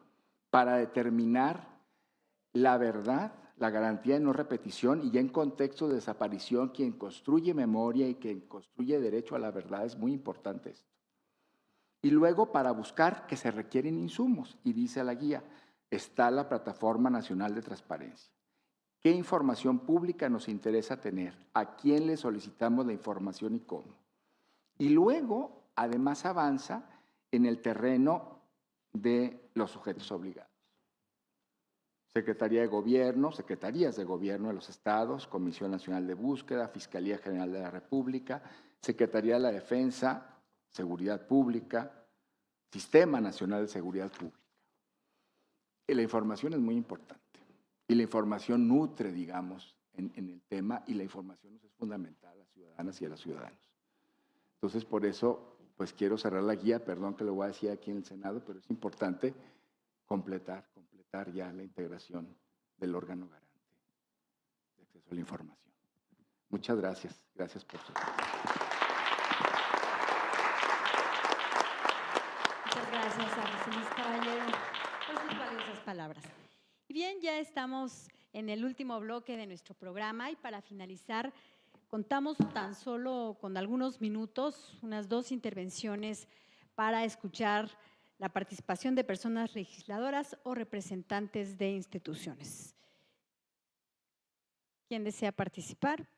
para determinar la verdad, la garantía de no repetición, y ya en contexto de desaparición, quien construye memoria y quien construye derecho a la verdad, es muy importante esto. Y luego, para buscar que se requieren insumos, y dice la guía, está la Plataforma Nacional de Transparencia. ¿Qué información pública nos interesa tener? ¿A quién le solicitamos la información y cómo? Y luego, además, avanza en el terreno de los sujetos obligados. Secretaría de Gobierno, Secretarías de Gobierno de los Estados, Comisión Nacional de Búsqueda, Fiscalía General de la República, Secretaría de la Defensa, Seguridad Pública, Sistema Nacional de Seguridad Pública. Y la información es muy importante. Y la información nutre, digamos, en el tema, y la información nos es fundamental a las ciudadanas y a los ciudadanos. Entonces, por eso, pues quiero cerrar la guía, perdón que lo voy a decir aquí en el Senado, pero es importante completar ya la integración del órgano garante de acceso a la información. Muchas gracias. Gracias por su tiempo. Muchas gracias a José Luis Caballero por sus valiosas palabras. Y bien, ya estamos en el último bloque de nuestro programa y para finalizar contamos tan solo con algunos minutos, unas 2 intervenciones para escuchar la participación de personas legisladoras o representantes de instituciones. ¿Quién desea participar?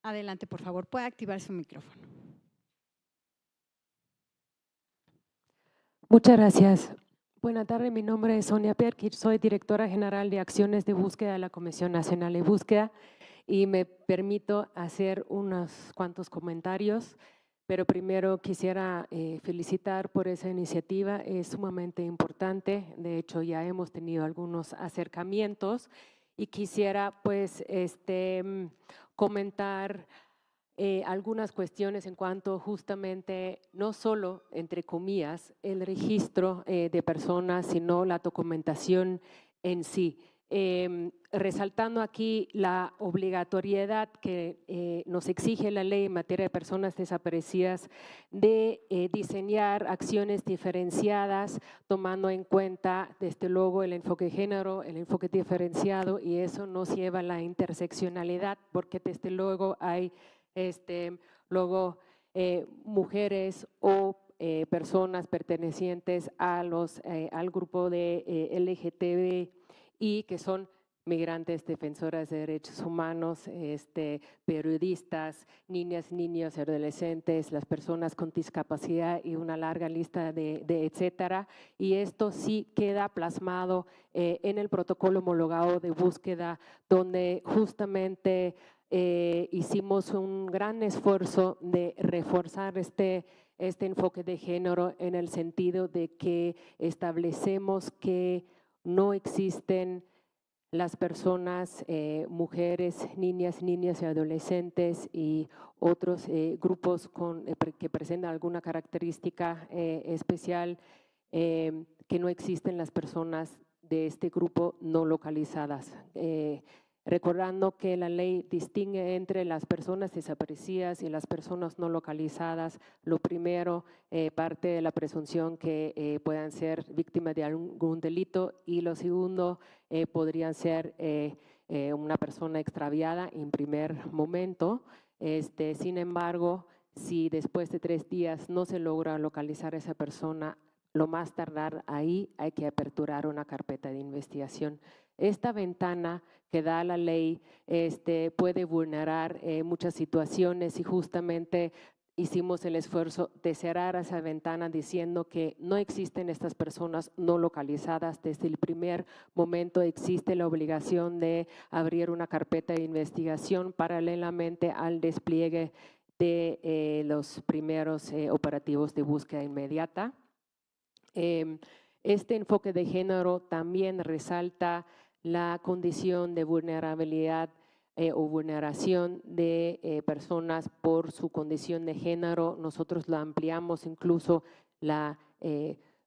Adelante, por favor, puede activar su micrófono. Muchas gracias. Buenas tardes, mi nombre es Sonia Perkich, soy directora general de acciones de búsqueda de la Comisión Nacional de Búsqueda y me permito hacer unos cuantos comentarios. Pero primero quisiera felicitar por esa iniciativa, es sumamente importante. De hecho, ya hemos tenido algunos acercamientos y quisiera pues comentar algunas cuestiones en cuanto justamente no solo, entre comillas, el registro de personas, sino la documentación en sí. Resaltando aquí la obligatoriedad que nos exige la ley en materia de personas desaparecidas de diseñar acciones diferenciadas, tomando en cuenta desde luego el enfoque de género, el enfoque diferenciado, y eso nos lleva a la interseccionalidad, porque desde luego hay mujeres o personas pertenecientes a al grupo de LGTB y que son migrantes, defensoras de derechos humanos, periodistas, niñas, niños, adolescentes, las personas con discapacidad y una larga lista de etcétera. Y esto sí queda plasmado en el protocolo homologado de búsqueda, donde justamente hicimos un gran esfuerzo de reforzar este enfoque de género en el sentido de que establecemos que no existen las personas, mujeres, niñas y adolescentes y otros grupos que presentan alguna característica especial, que no existen las personas de este grupo no localizadas. Recordando que la ley distingue entre las personas desaparecidas y las personas no localizadas. Lo primero, parte de la presunción que puedan ser víctimas de algún delito, y lo segundo, podrían ser una persona extraviada en primer momento. Sin embargo, si después de 3 días no se logra localizar a esa persona, lo más tardar ahí hay que aperturar una carpeta de investigación. Esta ventana que da la ley puede vulnerar muchas situaciones, y justamente hicimos el esfuerzo de cerrar esa ventana diciendo que no existen estas personas no localizadas. Desde el primer momento existe la obligación de abrir una carpeta de investigación paralelamente al despliegue de los primeros operativos de búsqueda inmediata. Este enfoque de género también resalta la condición de vulnerabilidad o vulneración de personas por su condición de género. Nosotros lo ampliamos incluso la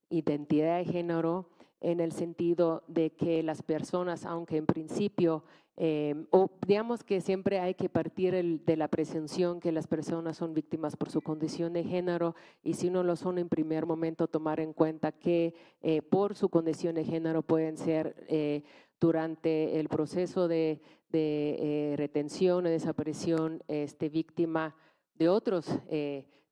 identidad de género en el sentido de que las personas, aunque en principio, o digamos que siempre hay que partir de la presunción que las personas son víctimas por su condición de género, y si no lo son en primer momento, tomar en cuenta que por su condición de género pueden ser durante el proceso de retención o desaparición víctima de otros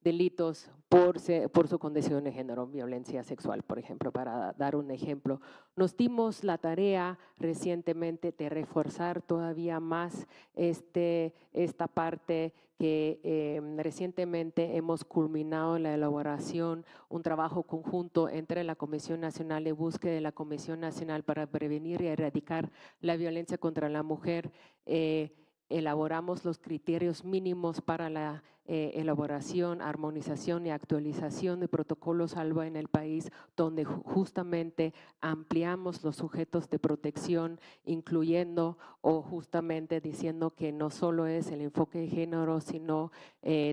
delitos por su condición de género, violencia sexual, por ejemplo, para dar un ejemplo. Nos dimos la tarea recientemente de reforzar todavía más esta parte que recientemente hemos culminado en la elaboración, un trabajo conjunto entre la Comisión Nacional de Búsqueda y la Comisión Nacional para Prevenir y Erradicar la Violencia contra la Mujer. Elaboramos los criterios mínimos para la elaboración, armonización y actualización de protocolos ALBA en el país, donde justamente ampliamos los sujetos de protección, incluyendo o justamente diciendo que no solo es el enfoque de género, sino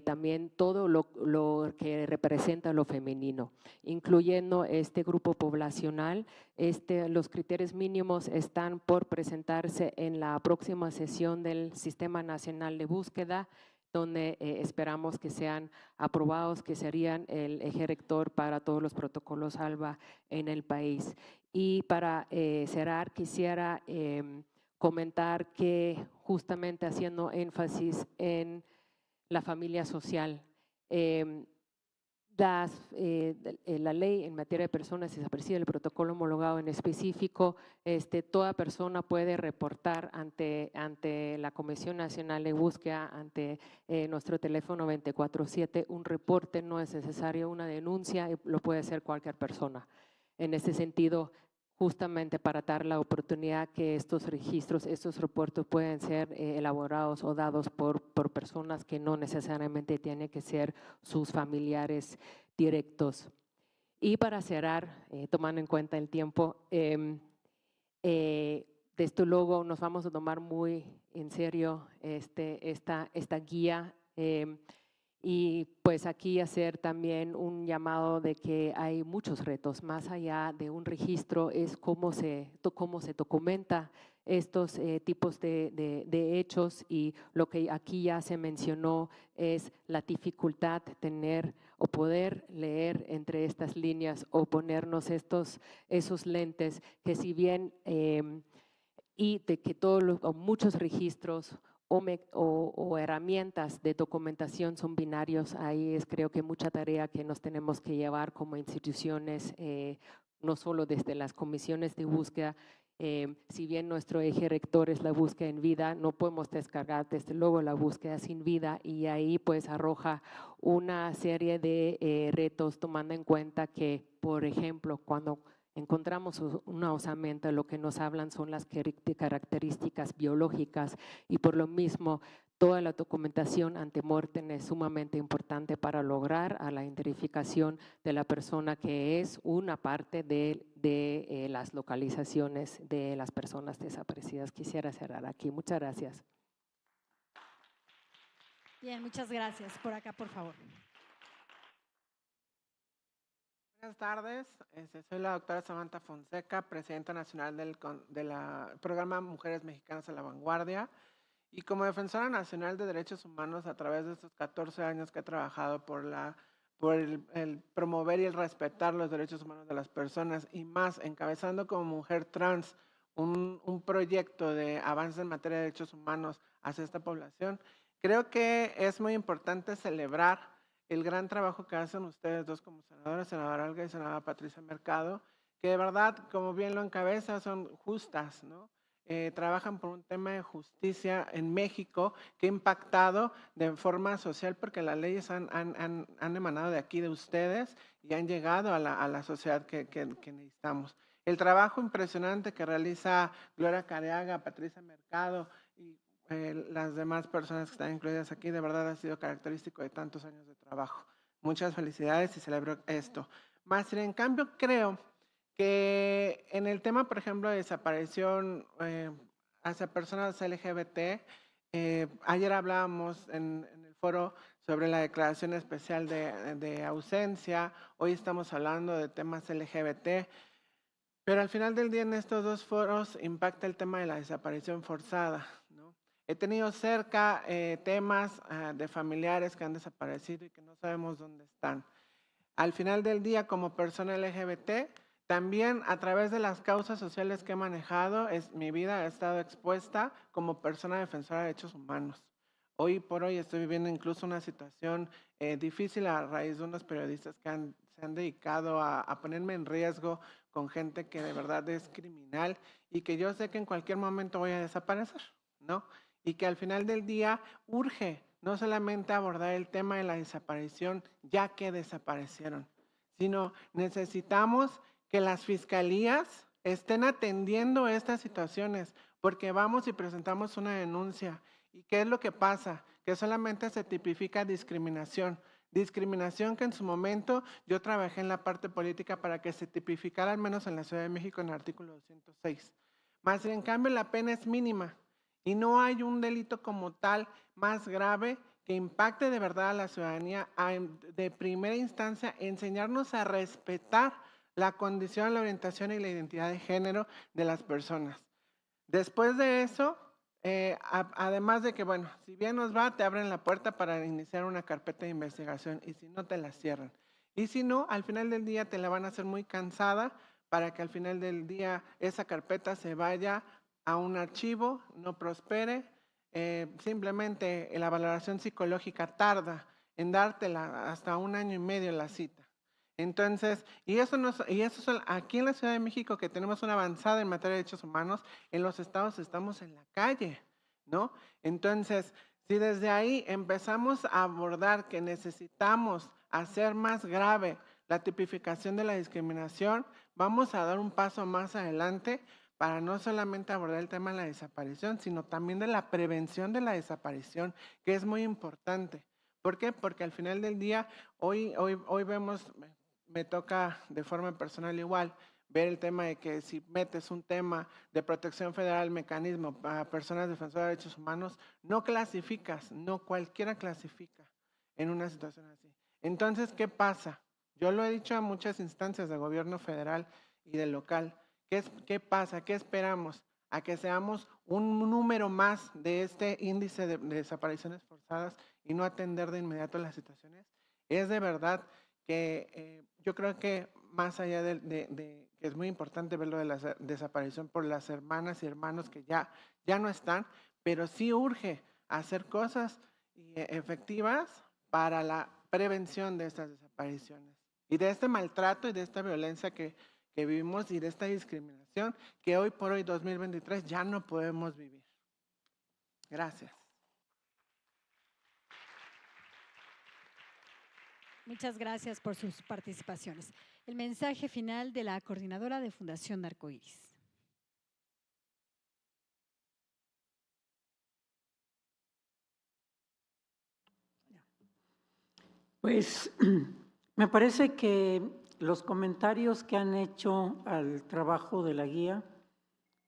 también todo lo que representa lo femenino, incluyendo este grupo poblacional. Los criterios mínimos están por presentarse en la próxima sesión del Sistema Nacional de Búsqueda, donde esperamos que sean aprobados, que serían el eje rector para todos los protocolos ALBA en el país. Y para cerrar, quisiera comentar que justamente haciendo énfasis en la familia social, la ley en materia de personas desaparecidas, el protocolo homologado en específico, toda persona puede reportar ante la Comisión Nacional de Búsqueda, ante nuestro teléfono 24/7, un reporte. No es necesario una denuncia, lo puede hacer cualquier persona. En ese sentido, justamente para dar la oportunidad que estos registros, estos reportes pueden ser elaborados o dados por personas que no necesariamente tienen que ser sus familiares directos. Y para cerrar, tomando en cuenta el tiempo, desde luego nos vamos a tomar muy en serio esta guía. Y pues aquí hacer también un llamado de que hay muchos retos, más allá de un registro, es cómo se documenta estos tipos de hechos, y lo que aquí ya se mencionó es la dificultad de tener o poder leer entre estas líneas o ponernos esos lentes que si bien y de que muchos registros o herramientas de documentación son binarios. Ahí es creo que mucha tarea que nos tenemos que llevar como instituciones, no solo desde las comisiones de búsqueda. Si bien nuestro eje rector es la búsqueda en vida, no podemos descargar desde luego la búsqueda sin vida, y ahí pues arroja una serie de retos, tomando en cuenta que, por ejemplo, cuando encontramos una osamenta, lo que nos hablan son las características biológicas, y por lo mismo toda la documentación ante mortem es sumamente importante para lograr a la identificación de la persona, que es una parte de las localizaciones de las personas desaparecidas. Quisiera cerrar aquí. Muchas gracias. Bien, muchas gracias. Por acá, por favor. Buenas tardes, soy la doctora Samantha Fonseca, presidenta nacional del programa Mujeres Mexicanas a la Vanguardia, y como defensora nacional de derechos humanos a través de estos 14 años que he trabajado por el promover y el respetar los derechos humanos de las personas, y más encabezando como mujer trans un proyecto de avance en materia de derechos humanos hacia esta población. Creo que es muy importante celebrar el gran trabajo que hacen ustedes dos como senadoras, senadora Olga y senadora Patricia Mercado, que de verdad, como bien lo encabeza, son justas, ¿no? Trabajan por un tema de justicia en México que ha impactado de forma social, porque las leyes han emanado de aquí, de ustedes, y han llegado a la sociedad que necesitamos. El trabajo impresionante que realiza Gloria Careaga, Patricia Mercado y las demás personas que están incluidas aquí, de verdad ha sido característico de tantos años de trabajo. Muchas felicidades y celebro esto. Más en cambio, creo que en el tema, por ejemplo, de desaparición hacia personas LGBT, Ayer hablábamos en el foro sobre la declaración especial de ausencia, hoy estamos hablando de temas LGBT, pero al final del día en estos dos foros impacta el tema de la desaparición forzada, ¿no? He tenido cerca temas de familiares que han desaparecido y que no sabemos dónde están. Al final del día, como persona LGBT, también a través de las causas sociales que he manejado, mi vida ha estado expuesta como persona defensora de derechos humanos. Hoy por hoy estoy viviendo incluso una situación difícil a raíz de unos periodistas que se han dedicado a ponerme en riesgo con gente que de verdad es criminal y que yo sé que en cualquier momento voy a desaparecer, ¿no? Y que al final del día urge no solamente abordar el tema de la desaparición ya que desaparecieron, sino necesitamos que las fiscalías estén atendiendo estas situaciones, porque vamos y presentamos una denuncia. ¿Y qué es lo que pasa? Que solamente se tipifica discriminación. Discriminación que en su momento yo trabajé en la parte política para que se tipificara al menos en la Ciudad de México en el artículo 206. Más en cambio la pena es mínima y no hay un delito como tal más grave que impacte de verdad a la ciudadanía de primera instancia, enseñarnos a respetar la condición, la orientación y la identidad de género de las personas. Después de eso, además de que, bueno, si bien nos va, te abren la puerta para iniciar una carpeta de investigación y si no, te la cierran. Y si no, al final del día te la van a hacer muy cansada para que al final del día esa carpeta se vaya a un archivo, no prospere. Simplemente la valoración psicológica tarda en dártela hasta 1 año y medio la cita. Entonces, aquí en la Ciudad de México que tenemos una avanzada en materia de derechos humanos, en los estados estamos en la calle, ¿no? Entonces, si desde ahí empezamos a abordar que necesitamos hacer más grave la tipificación de la discriminación, vamos a dar un paso más adelante para no solamente abordar el tema de la desaparición, sino también de la prevención de la desaparición, que es muy importante. ¿Por qué? Porque al final del día, hoy vemos, me toca de forma personal igual, ver el tema de que si metes un tema de protección federal, mecanismo para personas defensoras de derechos humanos, no clasificas, no cualquiera clasifica en una situación así. Entonces, ¿qué pasa? Yo lo he dicho a muchas instancias de gobierno federal y del local. ¿Qué pasa? ¿Qué esperamos? A que seamos un número más de este índice de desapariciones forzadas y no atender de inmediato las situaciones. Es de verdad que yo creo que más allá que es muy importante ver lo de la desaparición por las hermanas y hermanos que ya no están, pero sí urge hacer cosas efectivas para la prevención de estas desapariciones y de este maltrato y de esta violencia que vivimos y de esta discriminación que hoy por hoy, 2023, ya no podemos vivir. Gracias. Muchas gracias por sus participaciones. El mensaje final de la coordinadora de Fundación Arcoíris. Pues me parece que los comentarios que han hecho al trabajo de la guía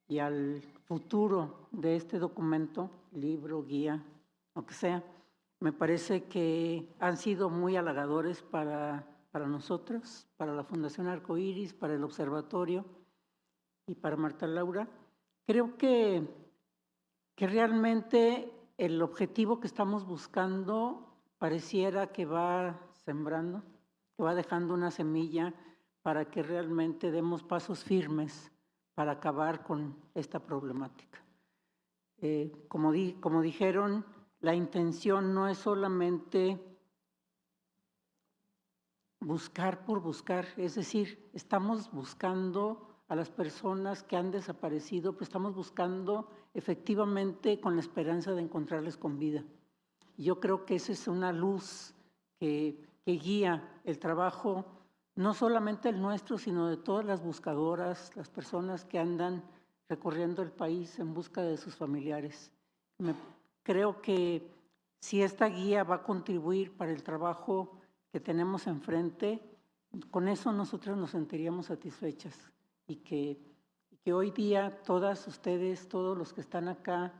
y al futuro de este documento, libro, guía, lo que sea, me parece que han sido muy halagadores para nosotros, para la Fundación Arcoíris, para el Observatorio y para Marta Laura. Creo que realmente el objetivo que estamos buscando pareciera que va sembrando, que va dejando una semilla para que realmente demos pasos firmes para acabar con esta problemática. Como dijeron, la intención no es solamente buscar por buscar, es decir, estamos buscando a las personas que han desaparecido, pero estamos buscando efectivamente con la esperanza de encontrarles con vida. Yo creo que esa es una luz que guía el trabajo, no solamente el nuestro, sino de todas las buscadoras, las personas que andan recorriendo el país en busca de sus familiares. Creo que si esta guía va a contribuir para el trabajo que tenemos enfrente, con eso nosotros nos sentiríamos satisfechas y que hoy día todas ustedes, todos los que están acá,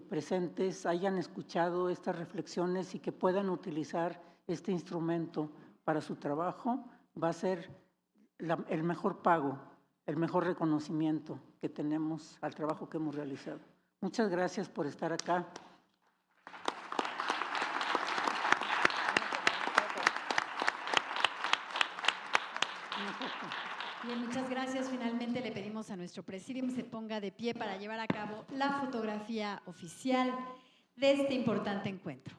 presentes hayan escuchado estas reflexiones y que puedan utilizar este instrumento para su trabajo, va a ser el mejor pago, el mejor reconocimiento que tenemos al trabajo que hemos realizado. Muchas gracias por estar acá. Bien, muchas gracias. Finalmente le pedimos a nuestro presidium se ponga de pie para llevar a cabo la fotografía oficial de este importante encuentro.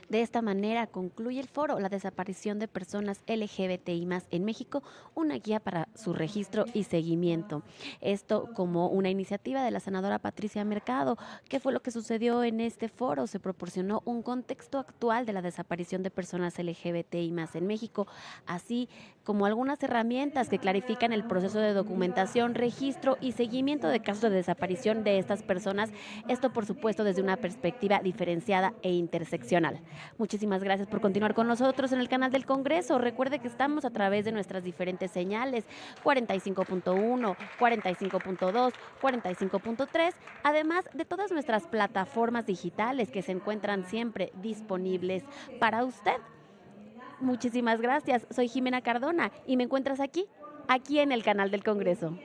De esta manera concluye el foro La desaparición de personas LGBTI+ en México, una guía para su registro y seguimiento. Esto como una iniciativa de la senadora Patricia Mercado. ¿Qué fue lo que sucedió en este foro? Se proporcionó un contexto actual de la desaparición de personas LGBTI+ en México, así como algunas herramientas que clarifican el proceso de documentación, registro y seguimiento de casos de desaparición de estas personas. Esto, por supuesto, desde una perspectiva diferenciada e interseccional. Muchísimas gracias por continuar con nosotros en el canal del Congreso. Recuerde que estamos a través de nuestras diferentes señales, 45.1, 45.2, 45.3, además de todas nuestras plataformas digitales que se encuentran siempre disponibles para usted. Muchísimas gracias. Soy Jimena Cardona y me encuentras aquí en el canal del Congreso.